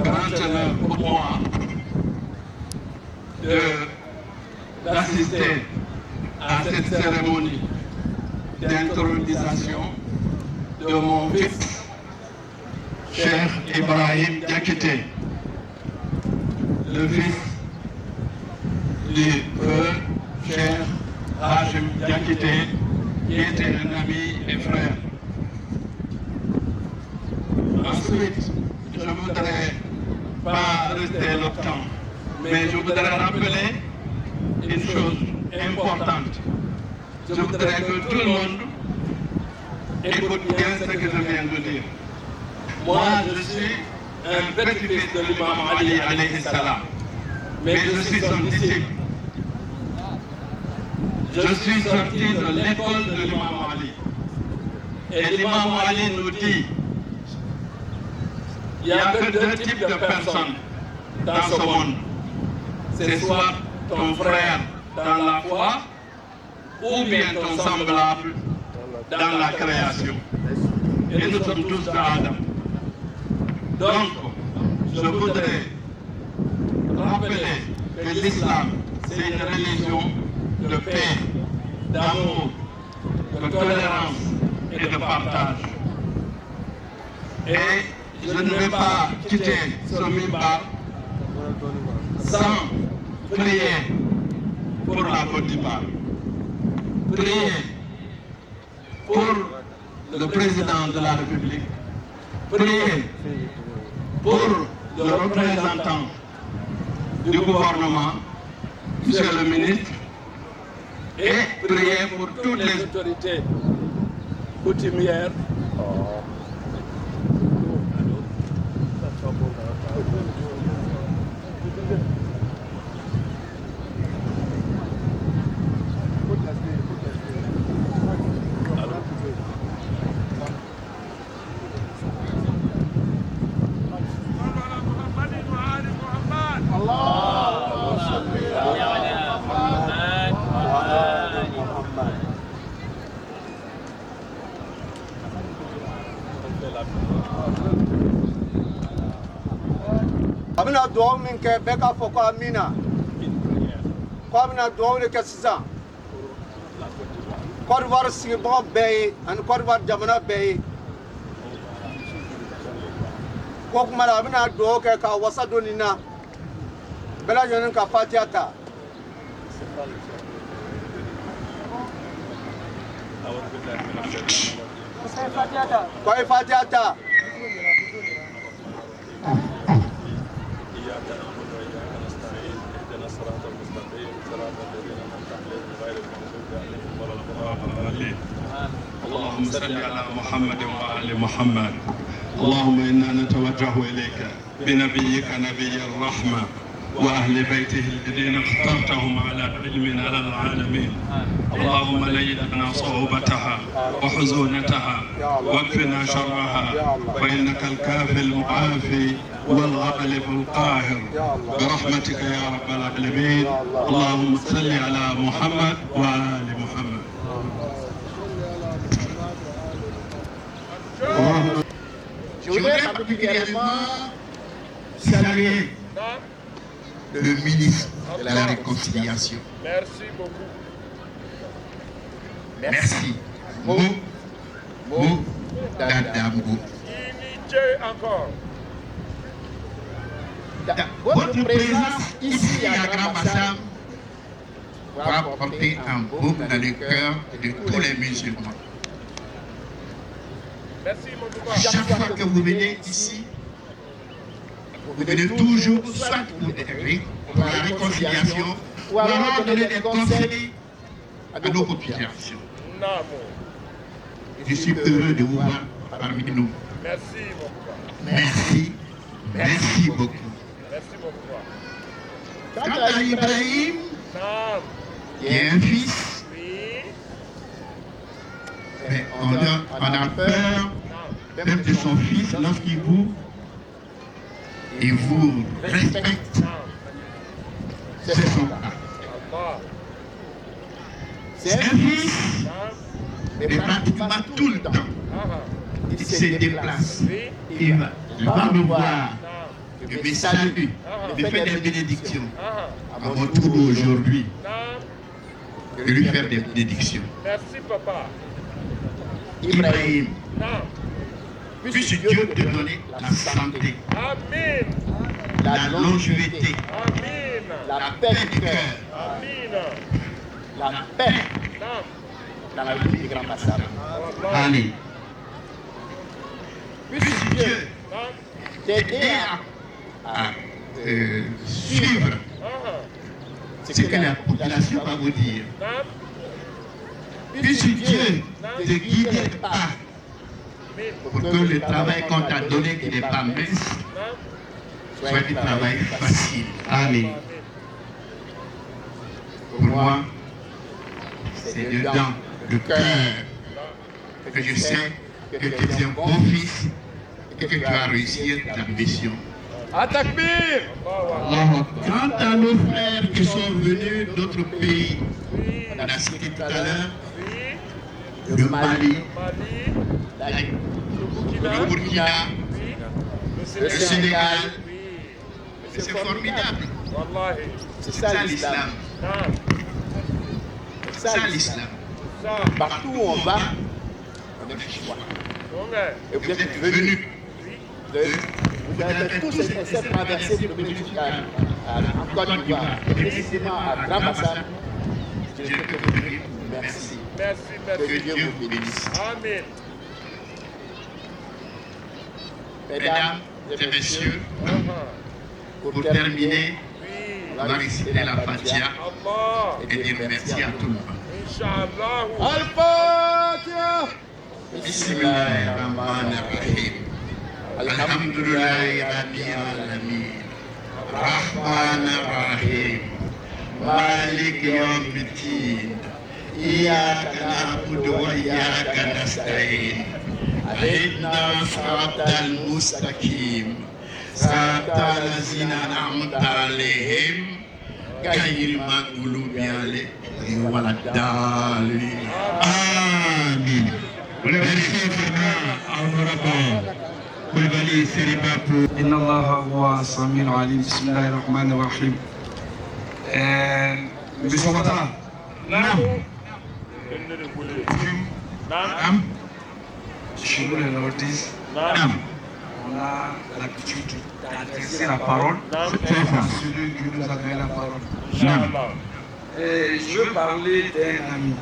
grand honneur pour moi d'assister à cette cérémonie d'intronisation de mon fils, Cheikh Ibrahim Diakité, le fils du feu Cheikh Hachim Diakité, qui était un ami et frère. Ensuite, je ne voudrais pas rester longtemps, mais je voudrais rappeler une chose importante. Je voudrais que tout le monde écoute bien ce que je viens de dire. Moi, je suis un petit-fils de l'imam Ali alayhi salam, mais je suis son disciple. Je suis sorti de l'école de l'imam Ali. Et l'imam Ali nous dit, il n'y a que deux types de personnes dans ce monde. C'est soit ton frère dans la foi, ou bien ton semblable dans la création. Et nous sommes tous d'Adam. Donc, je voudrais rappeler que l'islam, c'est une religion de paix, d'amour, de tolérance et de partage. Et je ne vais pas quitter ce minbar sans prier pour la Côte d'Ivoire. Prier pour le président de la République. Prier pour le représentant du gouvernement, monsieur le ministre, et prier pour toutes les autorités coutumières. Abina duwawu min kɛ bɛɛ k'a fɔ ko amina ko a bɛna duwawu de kɛ sisan Côte d'Ivoire sigibagaw bɛɛ ye ani Côte d'Ivoire jamana bɛɛ ye ko kuma na a bɛna duwawu kɛ ka wasa don nin na bɛɛ lajɛlen ka fatiha ta ko a ye fatiha ta اللهم صل على محمد وآل محمد. اللهم إنا نتوجه إليك بنبيك نبي الرحمة وأهل بيته الذين اخترتهم على علم على العالمين. اللهم لين لنا صعوبتها وحزونتها واكفنا شرها فإنك الكافي المعافي والغالب القاهر برحمتك يا رب العالمين. اللهم صل على محمد وآل محمد. Je voudrais particulièrement saluer le ministre de la Réconciliation. Merci beaucoup. Merci. Dadambo. Initié encore. Votre présence ici à Grand Bassam va porter un baume dans le cœur de tous les musulmans. Merci, mon papa. Chaque fois que vous venez ici, vous venez toujours soit pour la réconciliation ou alors donner des conseils à nos populations. Je suis heureux de vous voir parmi nous. Merci, mon papa. Merci beaucoup. Merci, mon papa. Quant à Ibrahim, qui est un fils, mais on a peur même de son fils lorsqu'il vous respecte. C'est son cas. C'est un fils, mais pratiquement tout le temps, il se déplace. Il va me voir, il me salue, il me fait des bénédictions. À mon tour aujourd'hui, de lui faire des bénédictions. Merci, papa. Ibrahim, puisse Dieu te donner la santé, Amen. la longévité, Amen. la paix du cœur, Amen. la paix dans la vie du Grand Bassam. Amen. Puisse Dieu t'aider à suivre ce que la population va vous dire. Puisse Dieu te guider pas pour que le travail qu'on t'a donné, qui n'est pas mince, soit du travail facile. Amen. Pour moi, c'est dedans le cœur que je sais que tu es un bon fils et que tu as réussi ta mission. Atakbir. Quant à nos frères qui sont venus d'autres pays, on a cité tout à l'heure, le Mali, le Burkina, le Sénégal. C'est formidable. C'est ça l'islam. C'est ça l'islam. Partout où on va, on est choix. Et vous êtes venus. Vous avez tous cette traversée de en Côte d'Ivoire, précisément à Grand Bassam. Je peux te dire merci. Que Dieu vous bénisse. Amen. Mesdames et messieurs, pour terminer, on va réciter la Fatiha et dire merci à tout le monde. Al-Fatiha. Bismillahirrahmanirrahim. Alhamdulillahi Rabbil Alamin. Rahmanirrahim. Malik Yawmiddin. إياك نعبد وإياك نستعين اهدنا الصراط المستقيم صراط الذين أنعمت عليهم غير المغضوب عليهم ولا الضالين آمين. إن الله هو السميع العليم. بسم الله الرحمن الرحيم. بسم الله. نعم. Chez nous, les nordistes, on a l'habitude d'adresser la parole à celui qui nous a donné la parole. Je veux parler d'un ami.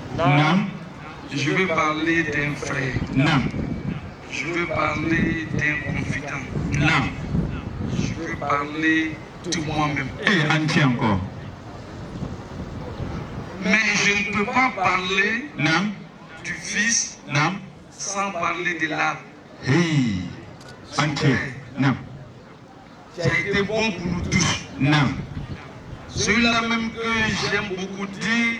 Je veux parler d'un frère. Je veux parler d'un confident. Je veux parler de moi-même. Et entier encore. Mais je ne peux pas parler du Fils sans parler de l'âme. Entier. Qui a été bon pour nous tous. Celui-là même que j'aime beaucoup dire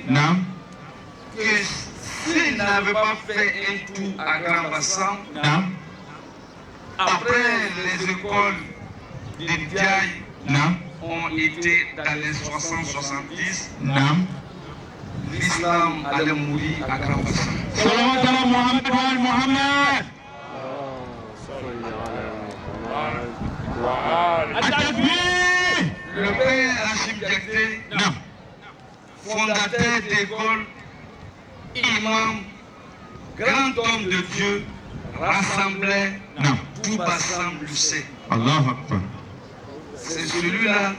que s'il n'avait pas fait un tour à Grand Bassam, après les écoles de Diaye ont été dans les 60-70, l'islam allait mourir à Grand Bassam. Le père Hachim Diakité, fondateur d'école, imam, grand homme de Dieu, rassemblait tout Bassam le sait. C'est celui-là,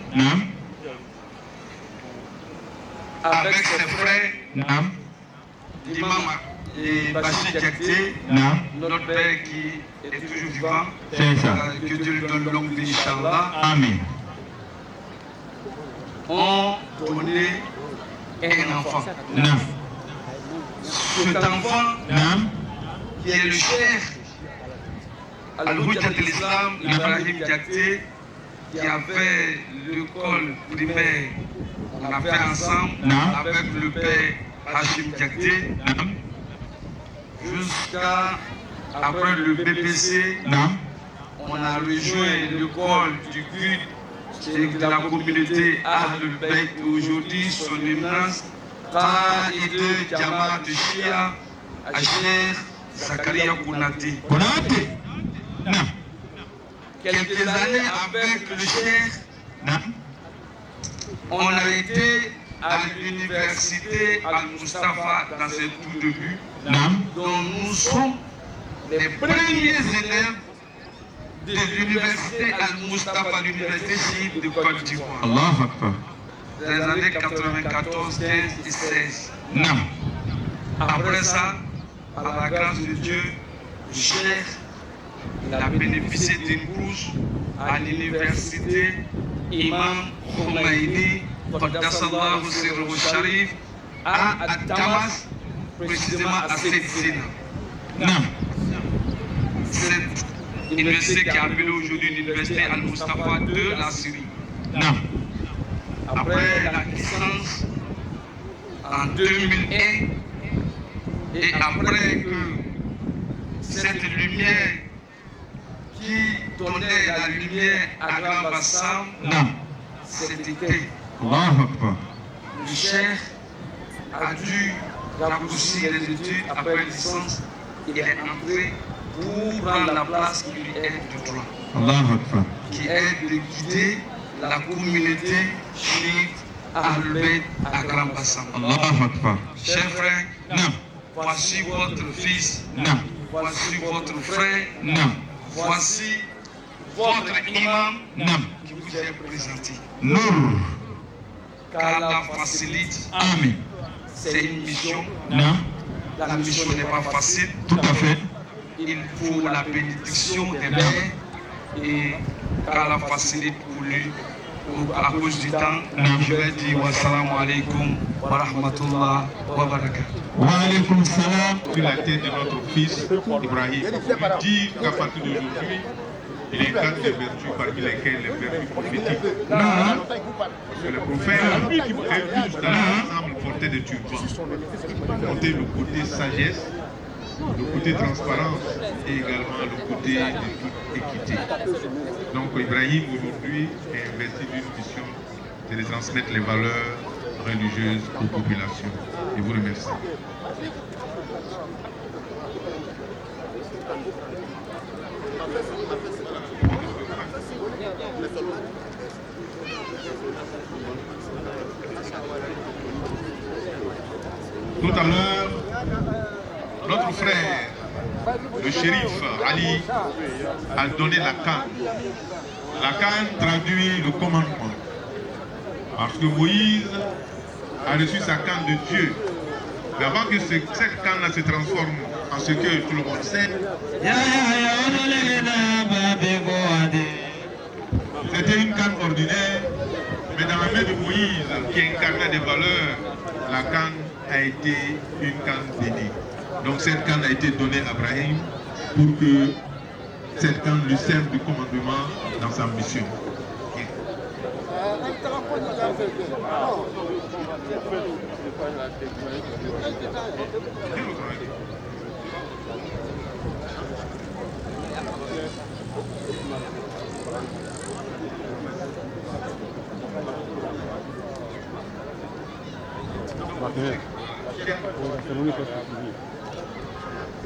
avec ses frères, l'imam Bachir Diakité, notre père qui est toujours vivant, que Dieu lui donne longue vie, Inch'Allah. Amen. Ont donné un enfant. Cet enfant, qui est le cheikh Al-Hujjat al-Islam, Ibrahim Diakité, qui a fait l'école primaire, on a fait ensemble avec le père Hachim Diakité, jusqu'à après le BPC, on a rejoint l'école du culte de la communauté Ahlul Bayt. Aujourd'hui, son éminence, Qaïd Jamaat Shia, Cheikh Zakaria Kounati. Quelques années avec le Cheikh, on a été à l'université Al-Mustafa dans ses tout débuts, dont nous sommes les premiers élèves de l'université Al-Mustafa, l'université chiite de Côte d'Ivoire. Des années 94, 15 et 16. Après ça, par la grâce de Dieu, le Cheikh a bénéficié d'une bourse à l'université Imam Khomeini, Qaddasallahu Sirruhu Sharif, à Damas, précisément à Setsina. Cette université qui est appelée aujourd'hui l'université Al-Mustafa de la Syrie. Après la licence en 2001, et après que cette lumière qui donnait la lumière à Grand Bassam s'est éteinte, le cheikh a dû raccourcir les études après licence. Il est entré pour prendre la place qui lui est de droit. Allahu Akbar. Qui est de guider la communauté chiite Ahlul-Bayt à Grand Bassam. Allahu Akbar. Chers frères, voici votre fils, voici votre frère, voici votre imam qui vous est présenté. Nour. Qu'Allah facilite. Amen. C'est une mission. La mission n'est pas facile. Tout à fait. Il faut la bénédiction des mères et qu'Allah facilite pour lui. À cause du temps, je vais dire wassalamu alaikum wa rahmatullah wa barakatuh. Wa alaikum salam. Sur la tête de notre fils Ibrahim, il dit qu'à partir d'aujourd'hui, il incarne les vertus parmi lesquelles les vertus prophétiques. Parce que le prophète a vu tout à l'heure ensemble porter des turbans, porter le côté sagesse, le côté transparence et également le côté de toute équité. Donc Ibrahim aujourd'hui est investi d'une mission, c'est de transmettre les valeurs religieuses aux populations. Je vous remercie. Tout à l'heure, notre frère, le shérif Ali, a donné la canne. La canne traduit le commandement. Parce que Moïse a reçu sa canne de Dieu. Mais avant que cette canne se transforme en ce que tout le monde sait, c'était une canne ordinaire, mais dans la main de Moïse, qui incarnait des valeurs, la canne a été une canne bénie. Donc cette canne a été donnée à Ibrahim pour que cette canne lui serve de commandement dans sa mission.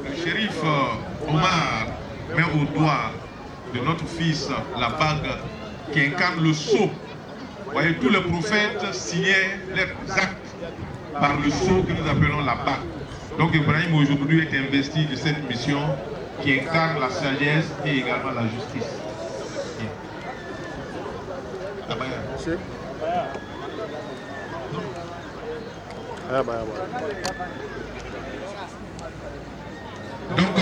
Le shérif Omar met au doigt de notre fils la bague qui incarne le sceau. Vous voyez, tous les prophètes signaient leurs actes par le sceau que nous appelons la bague. Donc Ibrahim aujourd'hui est investi de cette mission qui incarne la sagesse et également la justice. Donc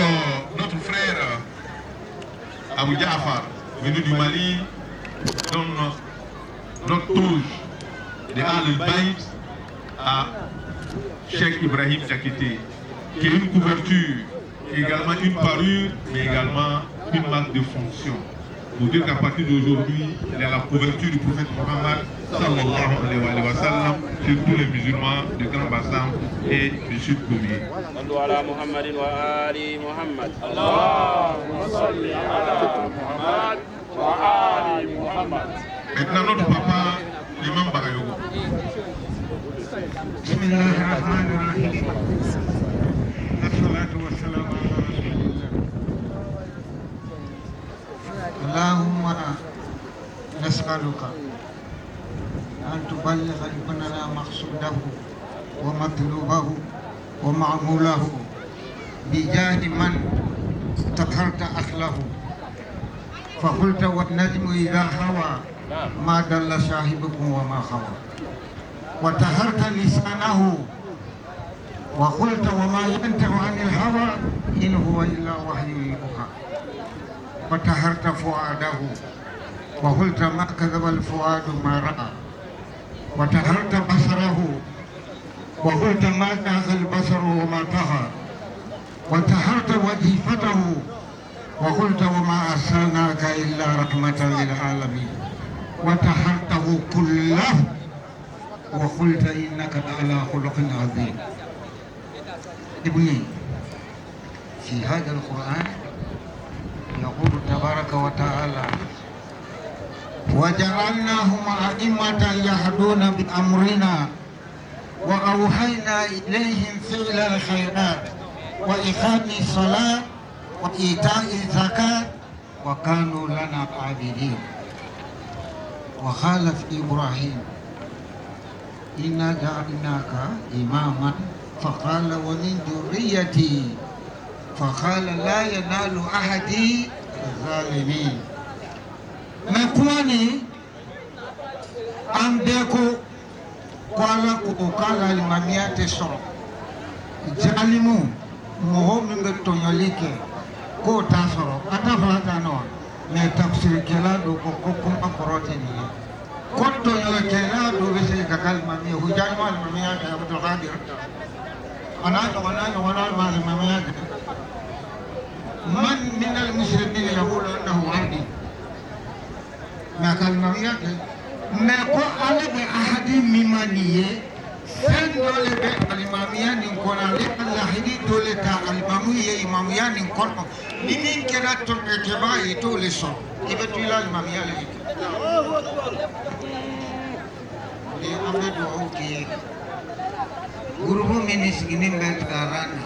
notre frère Abou Jafar, venu du Mali, donne notre touche de Ahlul-Bayt à Cheikh Ibrahim Diakité, qui est une couverture, également une parure, mais également une marque de fonction. Pour dire qu'à partir d'aujourd'hui, il y a la couverture du prophète Mohammed sallallahu alayhi wa sallam sur tous les musulmans de Grand Bassam et du Sud Gourmier. Maintenant notre papa, l'imam Bagayogo. Bismillahirrahmanirrahim. Assalatu wassalamu ala rasulillah. Allahumma nas'aluka an tuballigha ibnana maqsudahu wa matlubahu wa ma'mulahu bijahdi man taharta akhlahu فقلت والنجم إذا هوى ما دل صاحبكم وما خوى وطهرت لسانه وقلت وما ينطق عن الهوى إن هو إلا وحي يوحى وطهرت فؤاده وقلت ما كذب الفؤاد ما رأى وطهرت بصره وقلت ما زاغ البصر وما طغى وطهرت وظيفته وقلت وما أرسلناك إلا رحمة للعالمين وطهرته كله وقلت إنك على خلق عظيم. ابني في هذا القرآن يقول تبارك وتعالى وجعلناهم أئمة يهدون بأمرنا وأوحينا إليهم فعل الخيرات وإقام الصلاة وإيتاء الزكاة وكانوا لنا عابدين. وقال في إبراهيم إنا جعلناك إماما فقال ومن ذريتي فقال لا ينال أحدي الظالمين. مكواني أمبيكو قال الماميات الشرق جعلمو مهم من تونيوليك كو تاسرو أتفلا تانوا mais tafsir kela do ko kuma koroteni ko to yo kela do be se ka kalma mi hu jama al mamiya ka abdul qadir wana mamiya man min al muslimin yaqulu annahu adi ma kalma mi yake me ko ala be ahadi mimaniye sen dole be al mamiya ni ko na le allah hidi dole ta al mamiya ni ko ni min kera to ke ba e to le so ibe tu ila mamiya le ni ambe do oki gurubu minis gini be garana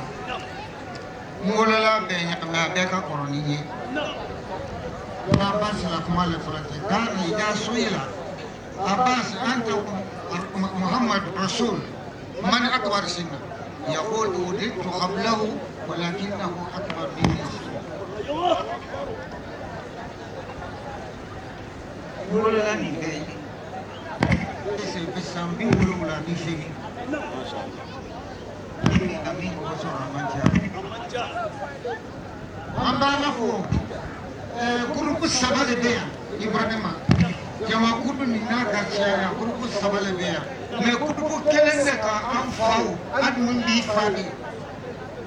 mola be nya ma be ka koroni ni abbas la kuma le fulate kana ya suila abbas anta muhammad rasul man akbar sinna يقول ولدت قبله ولكنه أكبر مني. يقول لني كي بسامبي ولا بشيء. ini kami kosong manja. Ambala fo kuruku sabale beya Ibrahima. Jama kudu ni naga ciaya kuruku sabale beya. Me kuruku kelende ka amfau admun bi fadi.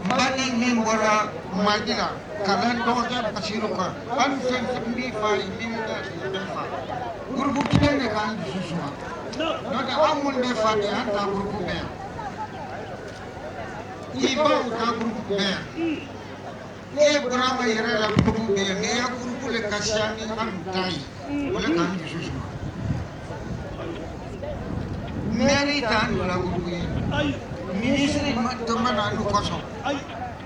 Mbani mimbora majila kalan doja pasiruka an sen bi fadi minda befa. Kuruku kelende ka an susuma. Nada amun be fadi anta kuruku beya. Iba uta grupo beya e brama yere la grupo beya me ya grupo le kasiani antai wala kan susu meri tan la grupo ye ministre tomana anu koso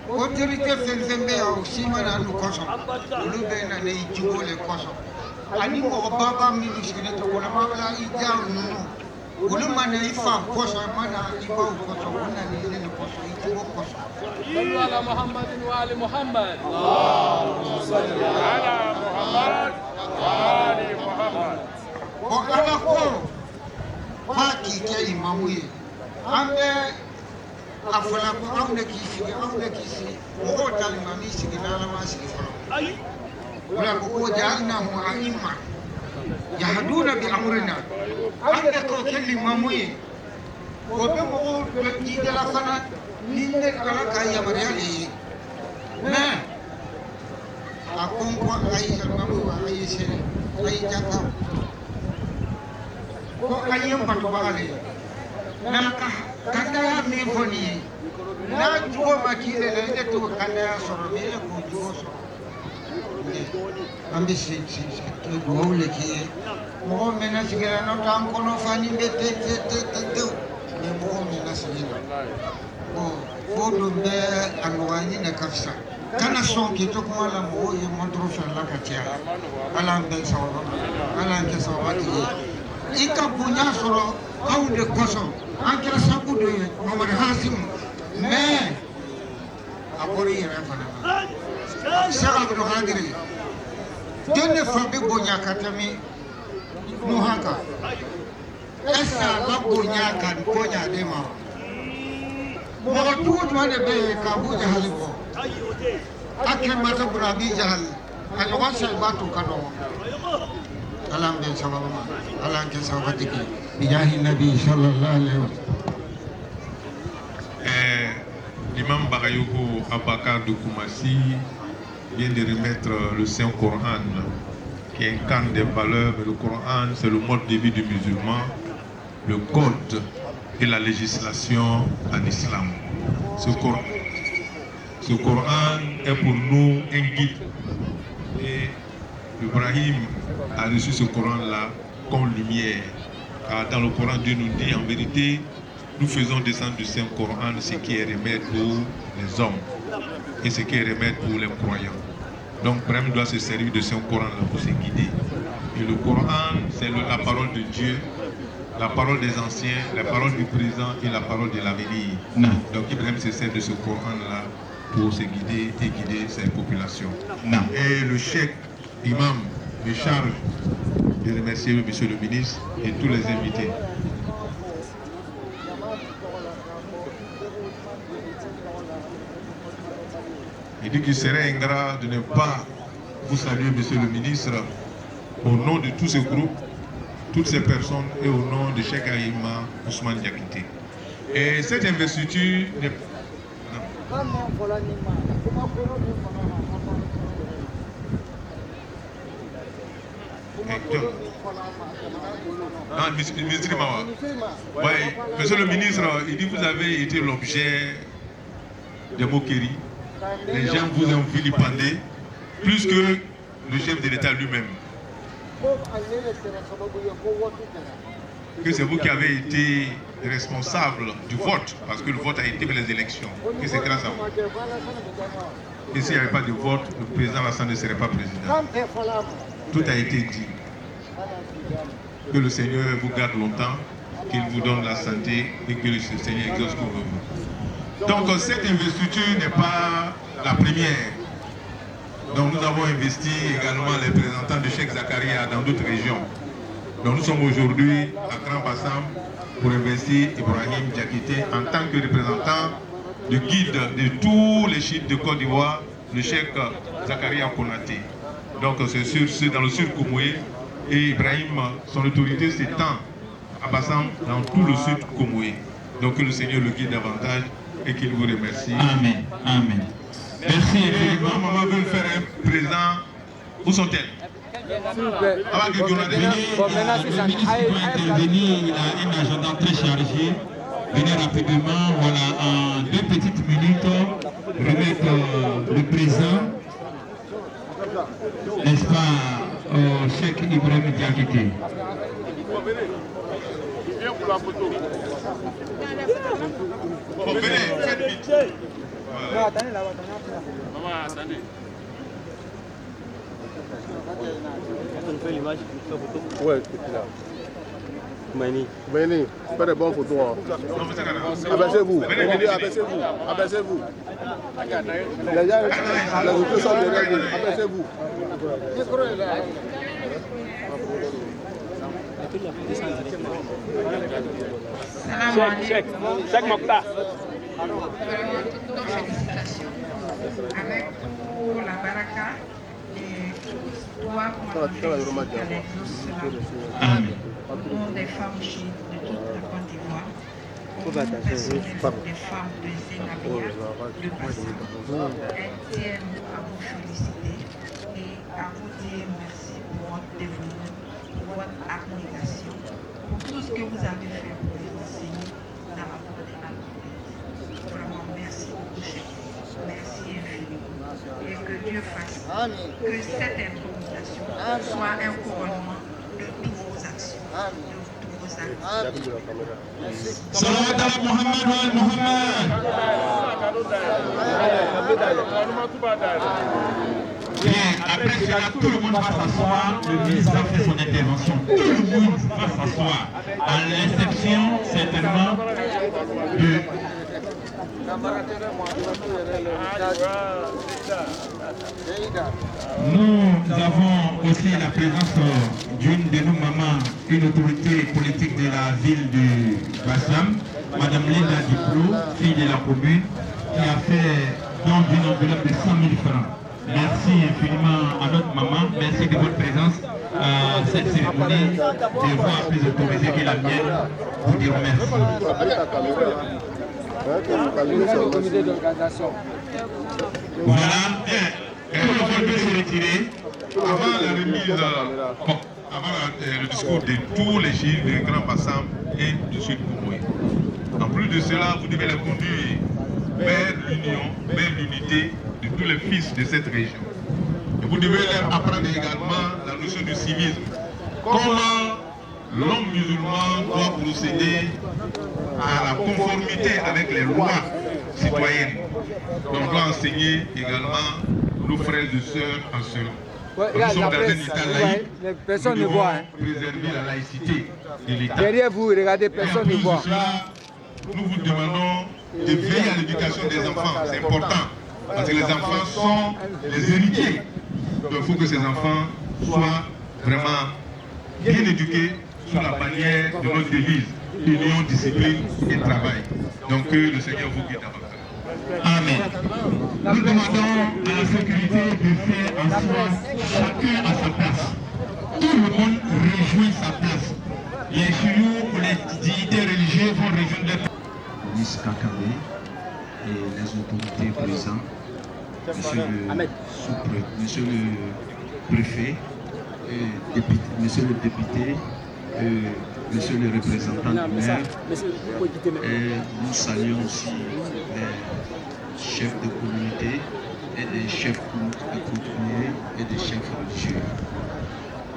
autorité fenfembe o simana anu koso lu be na ne jibo le koso ani mo baba ministre to wala mabla ijam nunu ulu mana ifa koso mana iba koso wana ni ile koso ikiwa koso صلوا على محمد وآل محمد اللهم صل على محمد وآل محمد وعلى قول باقي كي إمامي أمي أفلاك أمي كيسي وقوة الإمامي سيدنا لما سيدنا ولكن جعلناه أئمة يهدون بأمرنا أمي كي إمامي وبمقول بجيد لفنا ninde kala kaya mariali na akon ko ay mamu ay sene ay jaka ko ayam patu bale na ka kanda mi foni na juo makile na ide to kanda soro me ko juo so ambi si to gole ki mo mena sigera no tam kono fani bete te me mo mena sigera fodo be anwani na kafsa kana son ki to kuma la mo ye montro fa la katia ala be sawa ala ke sawa ki ika bunya soro au de koso ankira sabu de Muhammad Hasim me abori yere fana Sheikh Abdul Qadir denne fa be bunya katami no haka esa la bunya kan konya de ma موجود وانا بكابو جهل بو اكرم ما تبرا بي جهل الواسع باتو كانوا كلام بين سبب ما كلام كان سبب بجاه النبي صلى الله عليه وسلم l'imam Bagayoko Abakar de Koumassi vient de remettre le Saint-Coran qui incarne des valeurs, mais le Coran c'est le mode de vie du musulman, le code et la législation en islam. Ce Coran est pour nous un guide. Et Ibrahim a reçu ce Coran-là comme lumière. Car dans le Coran, Dieu nous dit en vérité, nous faisons descendre du Saint-Coran ce qui est remède pour les hommes et ce qui est remède pour les croyants. Donc Ibrahim doit se servir de Saint-Coran pour se guider. Et le Coran, c'est la parole de Dieu, la parole des anciens, la parole du présent et la parole de l'avenir. Donc Ibrahim se sert de ce Coran-là pour se guider et guider ses populations. Et le cheikh imam me charge de remercier monsieur le ministre et tous les invités. Il dit qu'il serait ingrat de ne pas vous saluer, monsieur le ministre, au nom de tout ce groupe, toutes ces personnes et au nom de Cheikh Aïma Ousmane Diakité. Et cette investiture n'est pas... Monsieur le ministre, il dit que vous avez été l'objet de moqueries. Les gens vous ont vilipendé plus que le chef de l'État lui-même. Que c'est vous qui avez été responsable du vote, parce que le vote a été pour les élections, que c'est grâce à vous. Et s'il n'y avait pas de vote, le président Lassane ne serait pas président. Tout a été dit. Que le Seigneur vous garde longtemps, qu'il vous donne la santé et que le Seigneur exauce pour vous. Donc cette investiture n'est pas la première. Donc nous avons investi également les représentants de Cheikh Zakaria dans d'autres régions. Donc nous sommes aujourd'hui à Grand Bassam pour investir Ibrahim Diakité en tant que représentant de guide de tous les chiites de Côte d'Ivoire, le Cheikh Zakaria Konaté. Donc c'est dans le sud Komoué et Ibrahim, son autorité s'étend à Bassam dans tout le sud Komoué. Donc que le Seigneur le guide davantage et qu'il vous remercie. Amen. Amen. Merci infiniment. Maman veut faire un présent. Où sont-elles? Le ministre va intervenir, il a un agenda très chargé. Venez rapidement, voilà, en 2 petites minutes, remettre le présent, n'est-ce pas, au Cheikh Ibrahim Diakité. Viens pour la photo. Bon, venez, faites vite. Non, attendez là-bas, maman, attendez. On fait l'image, la photo. Ouais, c'est là. Mani. Venez, faites des bonnes photos. Abaissez-vous. Abaissez-vous. Abaissez-vous. Les gens, les autres sont derrière vous. Abaissez-vous. Cheikh Mokhtar. Avec pour la baraka et doit au nom des femmes chiites de toute la Côte d'Ivoire, au nom des femmes de Zénabia, de Bassam, elles tiennent à vous féliciter et à vous dire merci pour votre dévouement, pour votre abnégation, pour tout ce que vous avez fait pour les enseigner dans la voie de la paix. Vraiment, merci beaucoup, chef. Merci infiniment. Et que Dieu fasse que cette improvisation soit un couronnement de toutes vos actions, de tous vos actes. Salawat ala Muhammad wa Muhammad. Bien, après cela, tout le monde va s'asseoir. Le ministre a fait son intervention. Tout le monde va s'asseoir. À l'exception, certainement, de... Nous avons aussi la présence d'une de nos mamans, une autorité politique de la ville de Bassam, Madame Linda Diplo, fille de la commune, qui a fait don d'une enveloppe de 100 000 francs. Merci infiniment à notre maman, merci de votre présence à cette cérémonie, des voix plus autorisées que la mienne, vous dire merci. Voilà, bien. Et tout le monde peut se retirer avant la remise, avant le discours de tous les chiites du Grand Bassam et du Sud Komoué. En plus de cela, vous devez les conduire vers l'union, vers l'unité de tous les fils de cette région. Et vous devez leur apprendre également la notion du civisme. Comment l'homme musulman doit procéder à la conformité avec les lois citoyennes. On doit enseigner également nos frères et sœurs en cela. Nous sommes dans un État laïque, personne nous ne voit. devons préserver la laïcité de l'État. Derrière vous, regardez, personne ne Et en voit. plus de cela, nous vous demandons de veiller à l'éducation des enfants. C'est important, parce que les enfants sont les héritiers. Donc il faut que ces enfants soient vraiment bien éduqués sous la bannière de notre devise, union, discipline et travail. Donc que le Seigneur vous guide davantage. Amen. Nous demandons à la sécurité de faire en sorte chacun à sa place. Tout le monde rejoint sa place. Les chouillous ou les divinités religieuses vont rejoindre leur place. Ministre Kakame et les autorités présentes, monsieur le préfet, monsieur le député, monsieur le représentant du maire, et nous saluons aussi les chefs de communauté et des chefs coutumiers et des chefs religieux.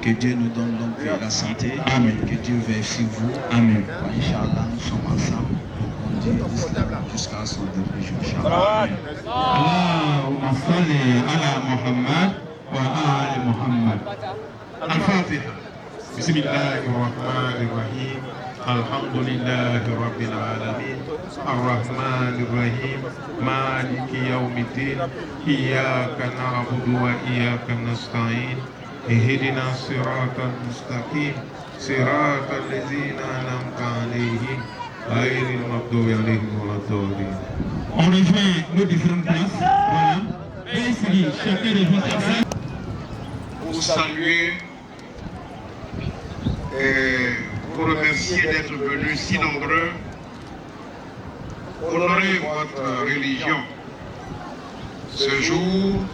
Que Dieu nous donne donc la santé. Amen. Que Dieu veille sur vous. Amen. Inch'Allah, nous sommes ensemble pour conduire l'islam jusqu'à son dernier jour. Inch'Allah. Allahumma salli ala Muhammad wa ali Muhammad. Al-Fatiha. Bismillahirrahmanirrahim. Alhamdulillahi Rabbil Alamin. Ar-Rahmanirrahim. Maliki Yawmiddin. Iyyaka na'budu wa iyyaka nasta'in. اهدنا الصراط المستقيم صراط الذين أنعمت عليهم غير المغضوب عليهم ولا الضالين. On rejoint nos différentes places. Voilà. Et ici, chacun rejoint sa place. Pour saluer et vous remercier d'être venus si nombreux, honorer votre religion. Ce jour,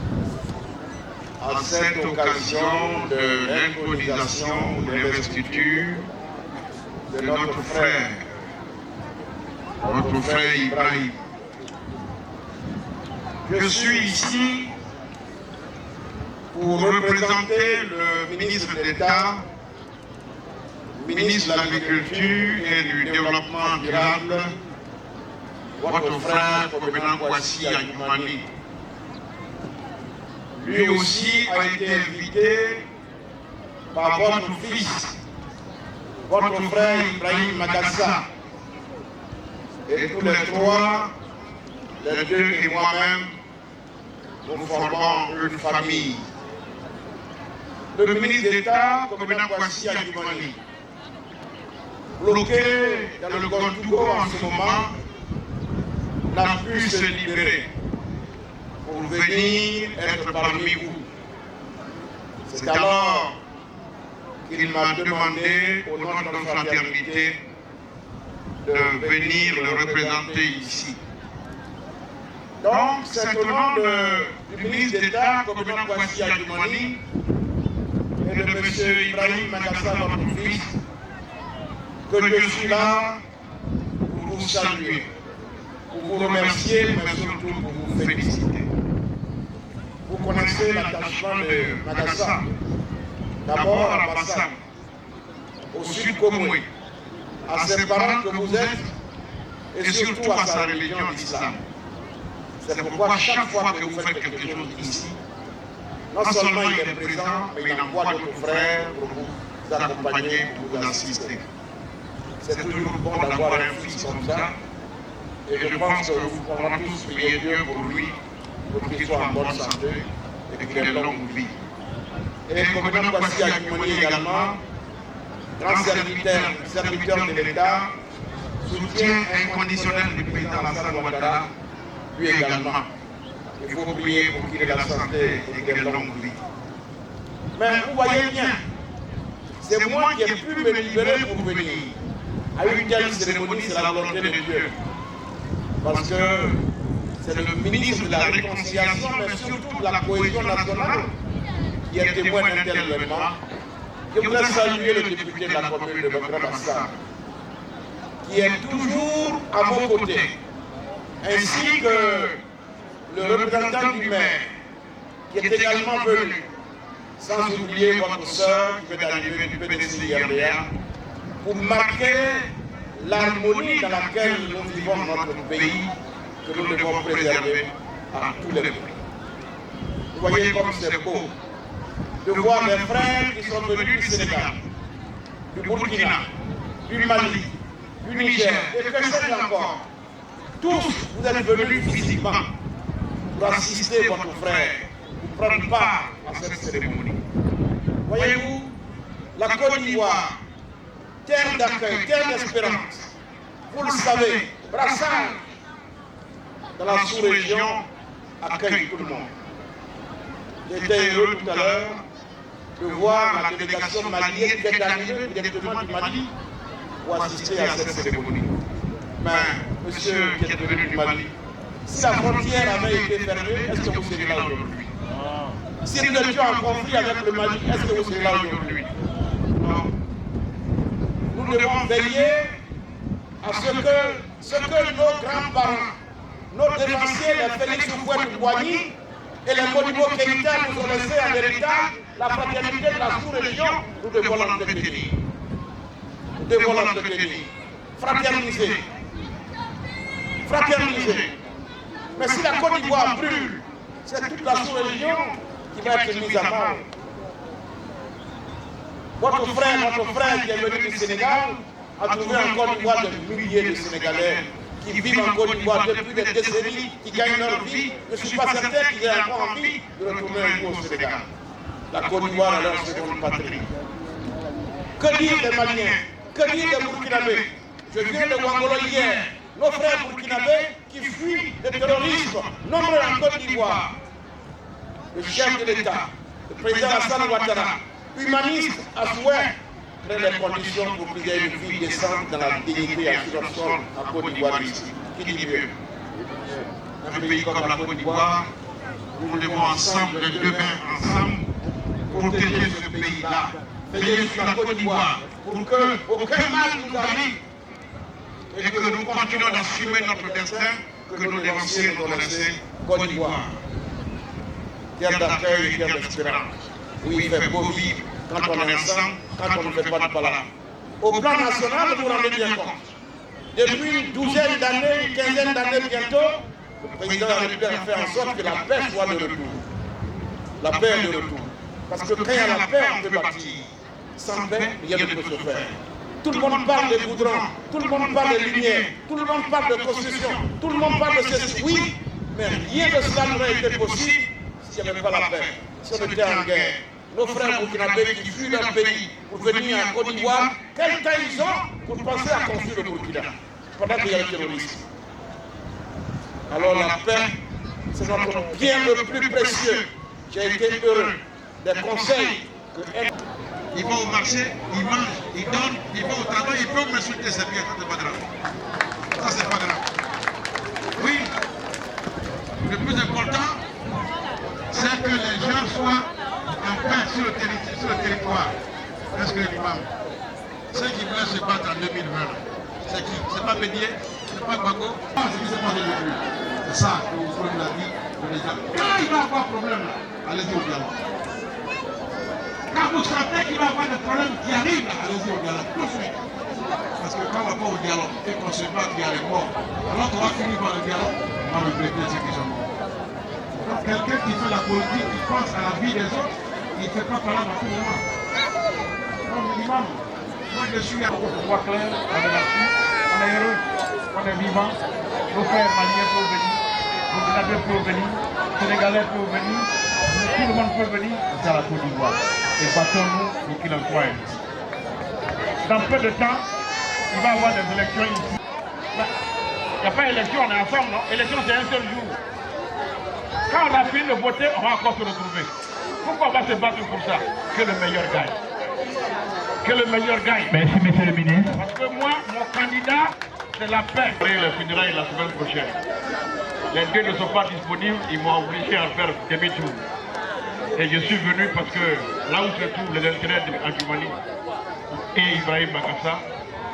à cette occasion de l'intronisation ou de l'investiture de notre frère Ibrahim. Je suis ici pour représenter le ministre d'État, ministre de l'Agriculture et du Développement durable, votre frère Kobenan Kwasi Ayumani. Lui aussi a été invité par votre fils, votre frère Ibrahim Magassa. Et tous les trois, les deux et moi-même, nous formons une famille. Le ministre d'État, Kobenan Kwasi Ayumani, bloqué dans le Gondougo en ce moment, n'a pu se libérer pour venir être parmi vous. C'est alors qu'il m'a demandé, au nom de notre fraternité, de venir le représenter ici. Donc, c'est au nom du ministre d'État, Kobenan Kwasi Ayumani, et de M. Ibrahim Magassa, votre fils, que je suis là pour vous saluer, pour vous remercier, mais surtout pour vous féliciter. Vous connaissez l'attachement de Magassa, d'abord à Bassam, au sud Komoué, à ses parents que vous êtes, et surtout à sa religion d'islam. C'est pourquoi chaque fois que vous faites quelque chose ici, non seulement il est présent, mais il envoie d'autres frères pour vous accompagner, pour vous assister. C'est toujours bon d'avoir un fils comme ça, et je pense que nous pourrons tous prier Dieu pour lui, pour qu'il soit en bonne santé et qu'il ait longue vie. Et Kobenan Kwasi Ayumani également, grand serviteur de l'État, soutien inconditionnel du président Alassane Ouattara, lui également. Il faut prier pour qu'il ait la santé et qu'il ait longue vie. Mais vous voyez bien, c'est moi qui ai pu me libérer pour venir. À une telle cérémonie, c'est la volonté de Dieu. Parce que c'est le ministre de la Réconciliation, mais surtout de la cohésion nationale, qui est témoin d'un tel événement. Je voudrais saluer le député de la commune de Grand-Bassam, qui est toujours à vos côtés, ainsi que le représentant du maire, qui est également venu, sans oublier votre soeur qui est arrivée du PDC IRDA, pour marquer l'harmonie dans laquelle nous vivons dans notre pays, que nous devons préserver à tous les prix. Vous voyez comme c'est beau de voir des frères qui sont venus du Sénégal, du Burkina, du Mali, du Niger, et que sais-je encore. Tous, vous êtes venus physiquement pour assister votre frère, pour prendre part à cette cérémonie. Voyez-vous, la Côte d'Ivoire, terre d'accueil, terre d'espérance, vous le savez, Brassard, dans la sous-région, accueille tout le monde. J'étais heureux tout à l'heure de voir la délégation malienne qui est arrivée directement du Mali pour assister à cette cérémonie. Mais, monsieur qui est venu du Mali, si la frontière avait été fermée, est-ce que vous seriez là aujourd'hui? Si nous étions en conflit avec le Mali, est-ce que vous seriez là aujourd'hui? Non. Nous devons veiller à ce que nos grands-parents, nos dévanciers, les Félix Houphouët-Boigny et les Modibo Keïta nous ont laissé en héritage la fraternité de la sous-région, nous devons l'entretenir. Nous devons l'entretenir. Fraterniser. Fraterniser. Mais si la Côte d'Ivoire brûle, c'est toute la sous-région qui va être mise à mort. Votre frère qui est venu du Sénégal a trouvé en Côte d'Ivoire des milliers de Sénégalais qui vivent en Côte d'Ivoire depuis des décennies, qui gagnent leur vie. Je ne suis pas certain qu'ils aient encore envie de retourner un peu au Sénégal. La Côte d'Ivoire est leur seconde patrie. Que dire des Maliens? Que dire des Burkinabés? Je viens de Ouangolo hier. Nos frères burkinabés qui fuient le terrorisme, nombreux en Côte d'Ivoire. Le chef de l'État, le président Alassane Ouattara, humaniste à souhait, crée les conditions pour qu'il y ait une vie décente dans la dignité et la situation en Côte d'Ivoire ici. Qui dit mieux? Un pays comme la Côte d'Ivoire, nous devons ensemble, les deux mains ensemble, protéger ce pays-là, veiller sur la Côte d'Ivoire, pour que aucun mal nous arrive et que nous continuons d'assumer notre destin que nos dévanciers nous ont laissé. Côte d'Ivoire, terre d'accueil et terre d'espérance, où il fait beau vivre quand on est ensemble, quand on ne fait pas de palabres. Au plan national, vous vous rendez bien compte. Depuis une douzaine d'années, une quinzaine d'années bientôt, le président de la République a fait en sorte que la paix soit de retour. La paix est de retour. Parce que quand il y a la paix, on peut bâtir. Sans paix, rien ne peut se faire. Tout le monde parle de goudron, tout le monde parle de lumière, tout le monde parle de construction, tout le monde parle de ceci. Oui, mais rien de cela n'aurait été possible s'il n'y avait pas la paix, si on était en guerre. Nos frères burkinabés qui fuient leur pays pour venir en Côte d'Ivoire, quel temps ils ont pour penser à construire le Burkina pendant qu'il y a le terrorisme. Alors la paix, c'est notre bien le plus précieux. J'ai été heureux des conseils que... Il va au marché, il mange, il donne, il va au travail, il peut m'insulter, c'est bien, ça c'est pas grave. Ça c'est pas grave. Oui, le plus important, c'est que les gens soient en paix sur le territoire. Est-ce que l'imam, ceux qui veulent se battre en 2020, c'est qui? C'est pas Bédier, c'est pas Bago, c'est qui s'est passé depuis. C'est ça que vous prenez la vie de les gens. Quand il va avoir problème là, allez-y au dialogue. Quand vous sentez qu'il va y avoir des problèmes qui arrivent, allez-y au dialogue tout de suite. Parce que quand on va pas au dialogue et qu'on se bat qu'il y a les morts, alors qu'on va finir par le dialogue, on va regretter ceux qui sont morts. Donc quelqu'un qui fait la politique, qui pense à la vie des autres, il ne fait pas parler à tout moment. Donc l'imam, moi je suis à voix claire, on est là-dessus, on est heureux, on est vivant, nos frères maliens peuvent venir, nos Burkinabés peuvent venir, les Sénégalais peuvent venir, tout le monde peut venir dans la Côte d'Ivoire. Et battons-nous pour qu'il en soit ainsi. Dans peu de temps, il va y avoir des élections ici. Il n'y a pas d'élection, on est ensemble, non? Élection, c'est un seul jour. Quand on a fini de voter, on va encore se retrouver. Pourquoi on va se battre pour ça? Que le meilleur gagne. Que le meilleur gagne. Merci, monsieur le ministre. Parce que moi, mon candidat, c'est la paix. Le funérailles la semaine prochaine. Les deux ne sont pas disponibles, ils m'ont obligé à faire demi-tour. Et je suis venu parce que là où se trouvent les intérêts d'Adjoumani et Ibrahim Bakassa,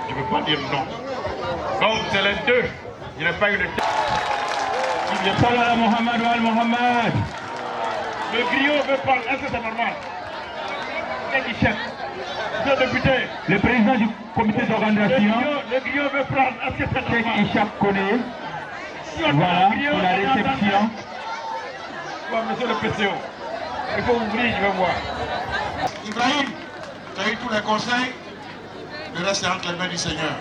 je ne peux pas dire non. Donc c'est les deux. Je n'ai pas eu le temps. Salam Mohamed Wal Mohamed. Le griot veut parler. Est-ce que c'est normal? C'est du chef. Le président du comité d'organisation, Le Guillaume veut prendre Cheikh Ishaq Kone, voilà, pour la réception. Monsieur le PCO, il faut ouvrir, je vais voir. Ibrahim, tu as eu tous les conseils. Le reste est entre les mains du Seigneur.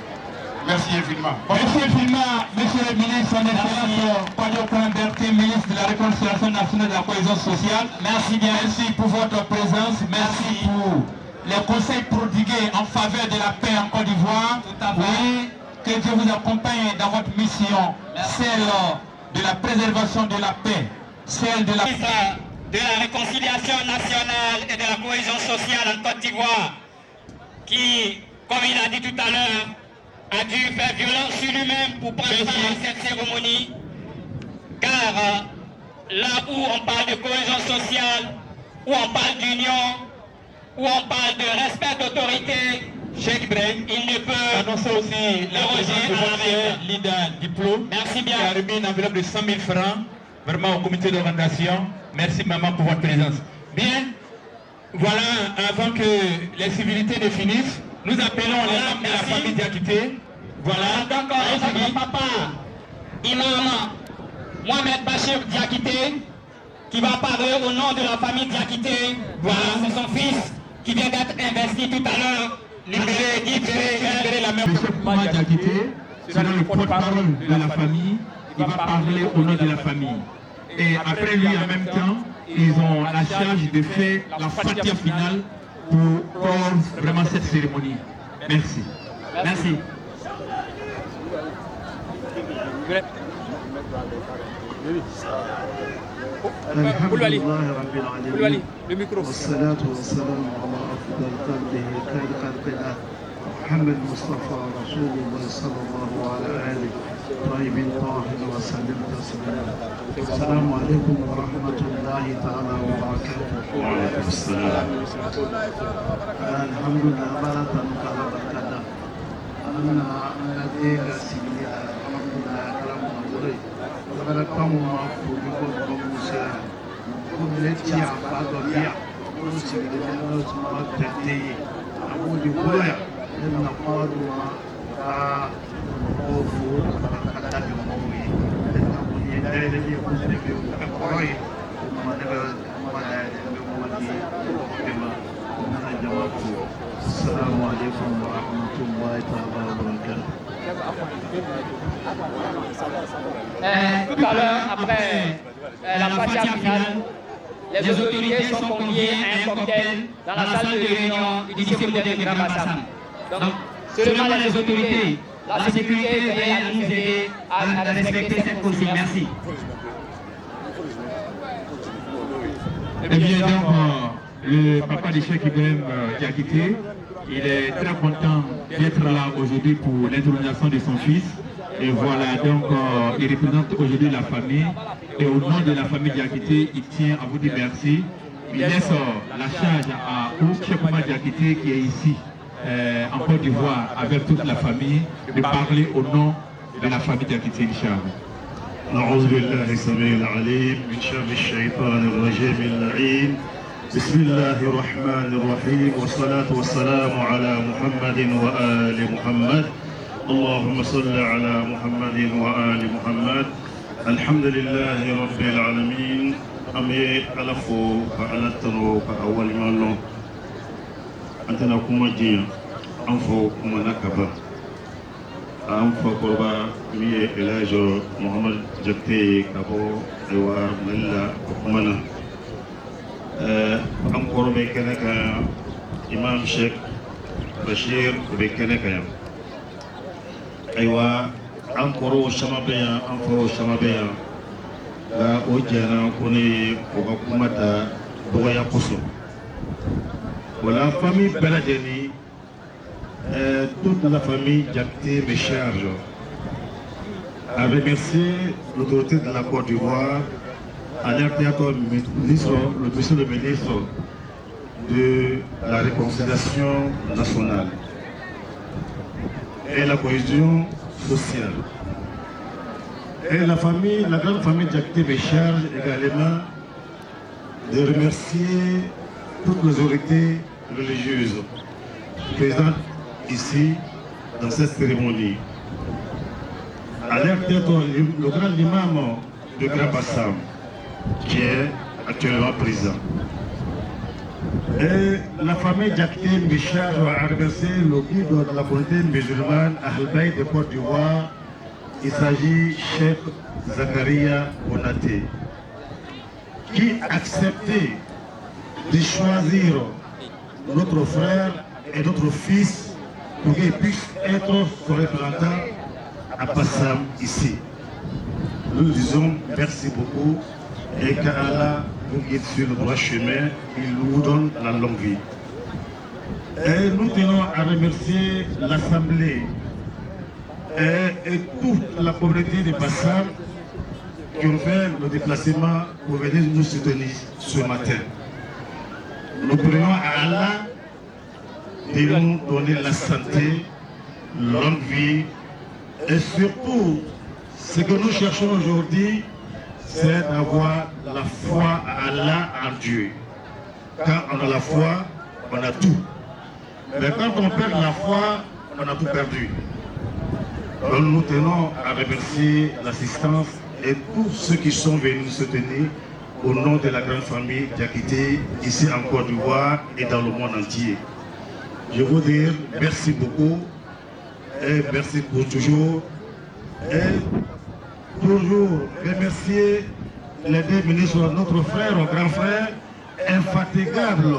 Merci infiniment. Merci infiniment, monsieur le ministre, son excellence Padio Kamberté, ministre de la Réconciliation nationale et de la cohésion sociale. Merci bien, merci pour votre présence, merci pour les conseils prodigués en faveur de la paix en Côte d'Ivoire. Oui, que Dieu vous accompagne dans votre mission, celle de la préservation de la paix, celle de la réconciliation nationale et de la cohésion sociale en Côte d'Ivoire, qui, comme il a dit tout à l'heure, a dû faire violence sur lui-même pour prendre part à cette cérémonie, car là où on parle de cohésion sociale, où on parle d'union, où on parle de respect d'autorité, Cheikh Ibrahim, il ne peut annoncer aussi la présence de votre Linda Diplo. Merci bien. Qui a remis une enveloppe de 100 000 francs vraiment au comité d'organisation. Merci maman pour votre présence. Bien, voilà, avant que les civilités ne finissent, nous appelons les membres de la famille Diakité. Voilà, donc notre papa, Imam Mohamed Bachir Diakité, qui va parler au nom de la famille Diakité. Voilà, c'est son fils qui vient d'être investi tout à l'heure. Libérer la mère. M. Mohamed Diakité, c'est le porte-parole de la famille. Il va parler au nom de la famille. Et après lui, en même temps, ils ont la charge de faire la fatia finale pour vraiment cette cérémonie. Merci. Merci. الحمد لله رب العالمين والصلاة والسلام على أفضل خلقه خير خلق الله محمد مصطفى رسول الله صلى الله على آله طيبين طاهرين وسلم تسليما. السلام عليكم ورحمة الله تعالى وبركاته. وعليكم السلام. الحمد لله بارك الله بركاته. أنا أدير سيدي الحمد لله كلام الله. Kabara kamo ma foli ko bamusa ko leti a fado biya ko sigide no ma tete abu di koya na kwado ma a ko fu kada bi mo yi na ko ni dai da ni ko ne bi ka koi ma da ma da ma di ko ma na jama ko assalamu alaikum wa rahmatullahi ta'ala wa barakatuh. Tout à l'heure, après la fatia finale, les autorités sont conviées à un cocktail dans la salle de réunion du lycée moderne de Grand Bassam. Donc, seulement les autorités, la sécurité veille à nous aider à respecter cette consigne. Merci. Eh bien, donc, le papa de Cheikh Ibrahim Diakité, il est très content d'être là aujourd'hui pour l'intronisation de son fils. Et voilà, donc il représente aujourd'hui la famille. Et au nom de la famille Diakité, il tient à vous dire merci. Il laisse la charge à Cheikh Mohamed Diakité qui est ici en Côte d'Ivoire avec toute la famille de parler au nom de la famille Diakité, Inch'Allah. أعوذ بالله السميع العليم من شر الشيطان الرجيم اللعين. بسم الله الرحمن الرحيم والصلاة والسلام على محمد وآل محمد. اللهم صل على محمد وآل محمد. الحمد لله رب العالمين. أمي ألفو فألتنو فأول مالو أنتنا كما جيا أنفو كما نكبا أنفو قربا مي إلاجو محمد جكتي كابو إيوار ملا وكمانا أنكر بكنك إمام شيخ بشير بكنك يا أيوة أنكروا الشمابية أنكروا الشمابية لا أوجينا كوني وكمتا بغيا قصو ولا famille Beladjani toute la famille Diakité me charge à remercier l'autorité de la Côte d'Ivoire en actant le ministre de la réconciliation nationale et la cohésion sociale. Et la grande famille Diakité me charge également de remercier toutes les autorités religieuses présentes ici dans cette cérémonie. À l'air d'être le grand imam de Grand Bassam, qui est actuellement présent. Et la famille Diakité Michar a remercié le guide de la communauté musulmane à Al-Baïd de Côte d'Ivoire. Il s'agit Cheikh Zakaria Bonaté, qui a accepté de choisir notre frère et notre fils pour qu'il puisse être son représentant à Bassam ici. Nous disons merci beaucoup et qu'Allah vous guide sur le droit chemin, il vous donne la longue vie. Et nous tenons à remercier l'Assemblée et toute la communauté de Bassam qui ont fait le déplacement pour venir nous soutenir ce matin. Nous prions à Allah de nous donner la santé, longue vie et surtout ce que nous cherchons aujourd'hui, c'est d'avoir la foi à Allah, en Dieu. Quand on a la foi, on a tout. Mais quand on perd la foi, on a tout perdu. Donc nous tenons à remercier l'assistance et tous ceux qui sont venus nous soutenir au nom de la grande famille Diakité, ici en Côte d'Ivoire et dans le monde entier. Je vous dis merci beaucoup et merci pour toujours. Et toujours remercier les deux ministres, notre frère, notre grand frère, infatigable,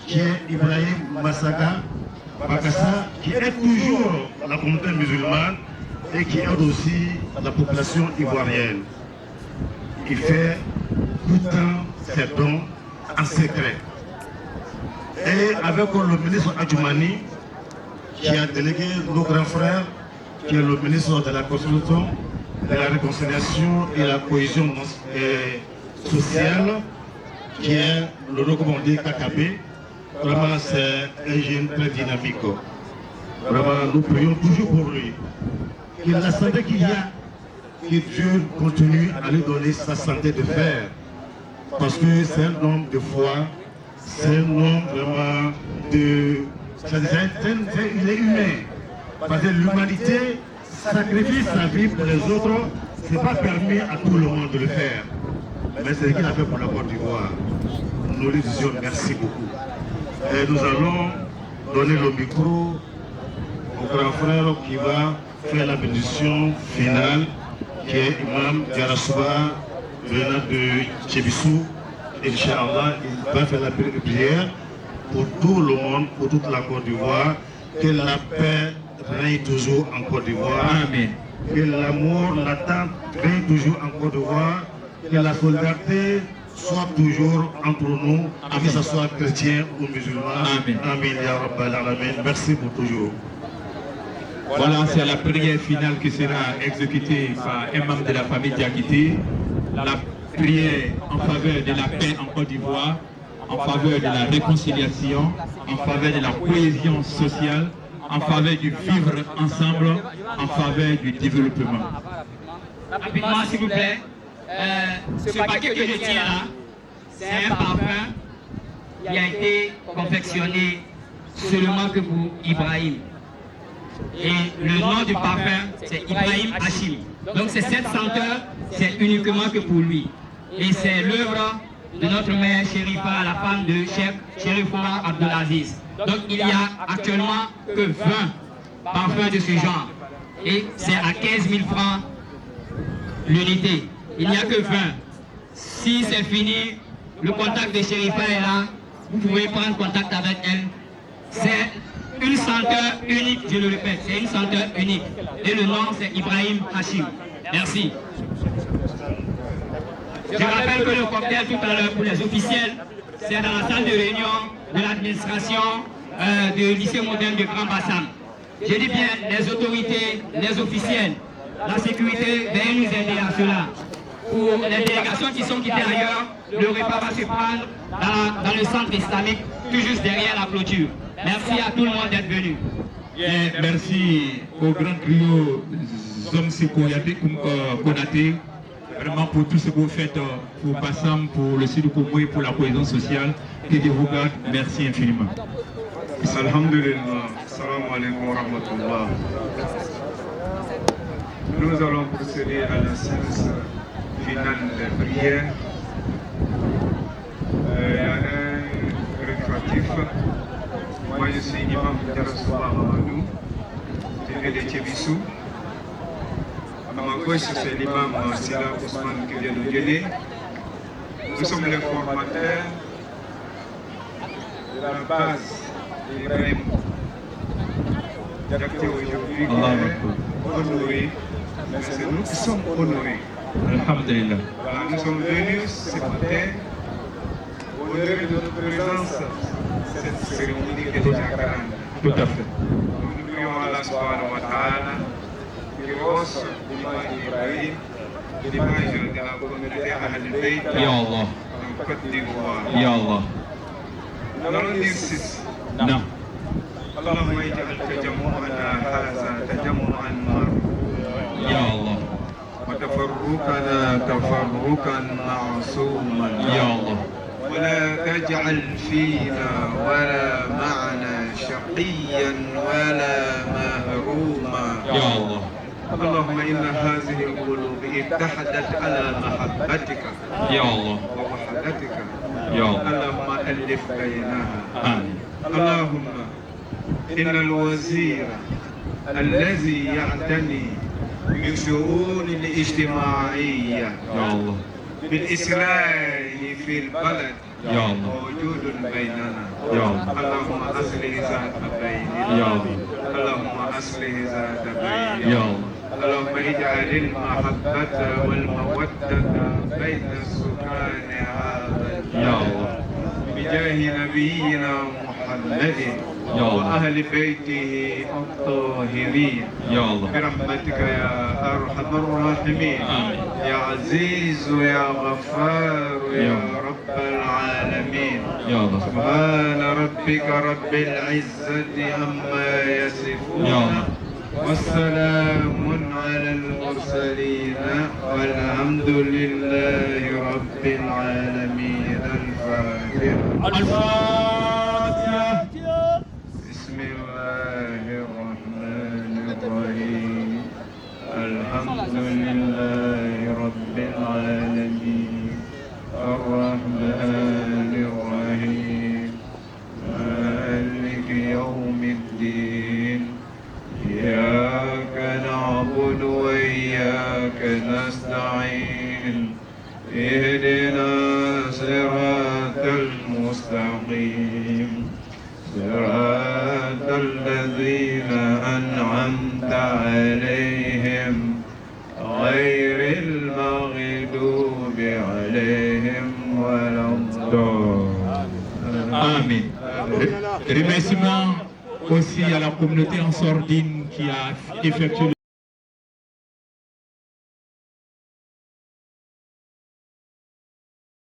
qui est Ibrahim Massaga Bakassa, qui aide toujours la communauté musulmane et qui aide aussi la population ivoirienne. Il fait tout le temps ses dons en secret. Et avec le ministre Adjoumani, qui a délégué nos grands frères, qui est le ministre de la Constitution, de la Réconciliation et la Cohésion sociale, qui est le recommandé KKB. Vraiment, c'est un jeune très dynamique. Vraiment, nous prions toujours pour lui. Qu'il a la santé qu'il a, que Dieu continue à lui donner sa santé de fer. Parce que c'est un homme de foi, c'est un homme vraiment de... Il est humain. Parce que l'humanité sacrifie sa vie pour les autres, ce n'est pas permis à tout le monde de le faire. Mais c'est ce qu'il a fait pour la Côte d'Ivoire. Nous lui disions merci beaucoup. Et nous allons donner le micro au grand frère qui va faire la bénédiction finale, qui est Imam Diarasouba, venant de Tchébissou. Inch'Allah, il va faire la prière pour tout le monde, pour toute la Côte d'Ivoire, que la paix règne toujours en Côte d'Ivoire. Amen. Que l'amour, l'attente règne toujours en Côte d'Ivoire. Que la solidarité soit toujours entre nous, que ce soit chrétien ou musulman. Amen. Amen. Ya Rabbal Alamin. Merci pour toujours. Voilà, c'est la prière finale qui sera exécutée par un membre de la famille Diakité. La prière en faveur de la paix en Côte d'Ivoire, en faveur de la réconciliation, en faveur de la cohésion sociale, en faveur du vivre ensemble, en faveur du développement. Rapidement, s'il vous plaît, ce paquet que je tiens là, c'est un parfum qui a été confectionné seulement que pour Ibrahim. Et le nom du parfum, c'est Ibrahim Hachim. Donc c'est cette senteur, c'est uniquement que pour lui. Et c'est l'œuvre de notre mère Chérifa, la femme de Cheikh Chérifa Abdelaziz. Donc il n'y a actuellement que 20 parfums de ce genre. Et c'est à 15 000 francs l'unité. Il n'y a que 20. Si c'est fini, le contact de Chérifa est là. Vous pouvez prendre contact avec elle. C'est une senteur unique, je le répète, c'est une senteur unique. Et le nom, c'est Ibrahim Hachim. Merci. Je rappelle que le cocktail tout à l'heure pour les officiels, c'est dans la salle de réunion de l'administration du lycée moderne de Grand Bassam. Je dis bien les autorités, les officiels, la sécurité, veuillez nous aider à cela. Pour les délégations qui sont quittées ailleurs, le repas va se prendre dans le centre islamique, tout juste derrière la clôture. Merci à tout le monde d'être venu. Merci au grand trio Zomsi Konaté, vraiment pour tout ce que vous faites pour Bassam, pour le Sud Congo et pour la cohésion sociale. Que Dieu vous garde. Merci infiniment. Alhamdulillah, salam alaikum wa rahmatullah. Nous allons procéder à la séance finale de prière. Il y a un récréatif. Moi je suis imam de Rasulullah Mamadou, je viens de Tchébissou. À ma gauche c'est l'imam Sila Ousmane qui vient de Guinée. Nous sommes les formateurs de la base d'Ibrahim Diakité aujourd'hui qui est honoré, mais c'est nous qui sommes honorés. Alhamdulillah. Voilà, nous sommes venus ce matin honorer de notre présence cette cérémonie qui est déjà grande. Tout à fait. Nous prions Allah subhanahu wa ta'ala qui rehausse l'image d'Ibrahim, l'image de la communauté Ahlul Bayt en Côte d'Ivoire. Ya Allah. Nous allons dire ceci. Non. اللهم اجعل تجمعنا هذا تجمعا مرحوما يا الله وتفرقنا تفرقا معصوما يا الله ولا تجعل فينا ولا معنا شقيا ولا محروما يا الله اللهم إن هذه القلوب اتحدت على محبتك يا الله ووحدتك يا الله اللهم ألف بينها آمين اللهم إن الوزير الذي يعتني بالشؤون الاجتماعية يا الله بالإصلاح في البلد يا الله موجود بيننا يا الله اللهم أصلح ذات بيننا يا الله اللهم أصلح ذات بيننا يا الله اللهم اجعل المحبة والمودة بين السكان هذا يا الله بجاه نبينا محمد وأهل بيته الطاهرين يا الله برحمتك يا أرحم الراحمين آمين يا عزيز يا غفار يا رب العالمين يا الله سبحان ربك رب العزة عما يصفون يا الله والسلام على المرسلين والحمد لله رب العالمين. الفاتحة. بسم الله الرحمن الرحيم الحمد لله رب العالمين الرحمن الرحيم مالك يوم الدين إياك نعبد وإياك نستعين اهدنا صراط المستقيم صراط الذين أنعمت عليهم غير المغضوب عليهم ولا الضالين. Amen. Remerciements aussi à la communauté en sordine qui a effectué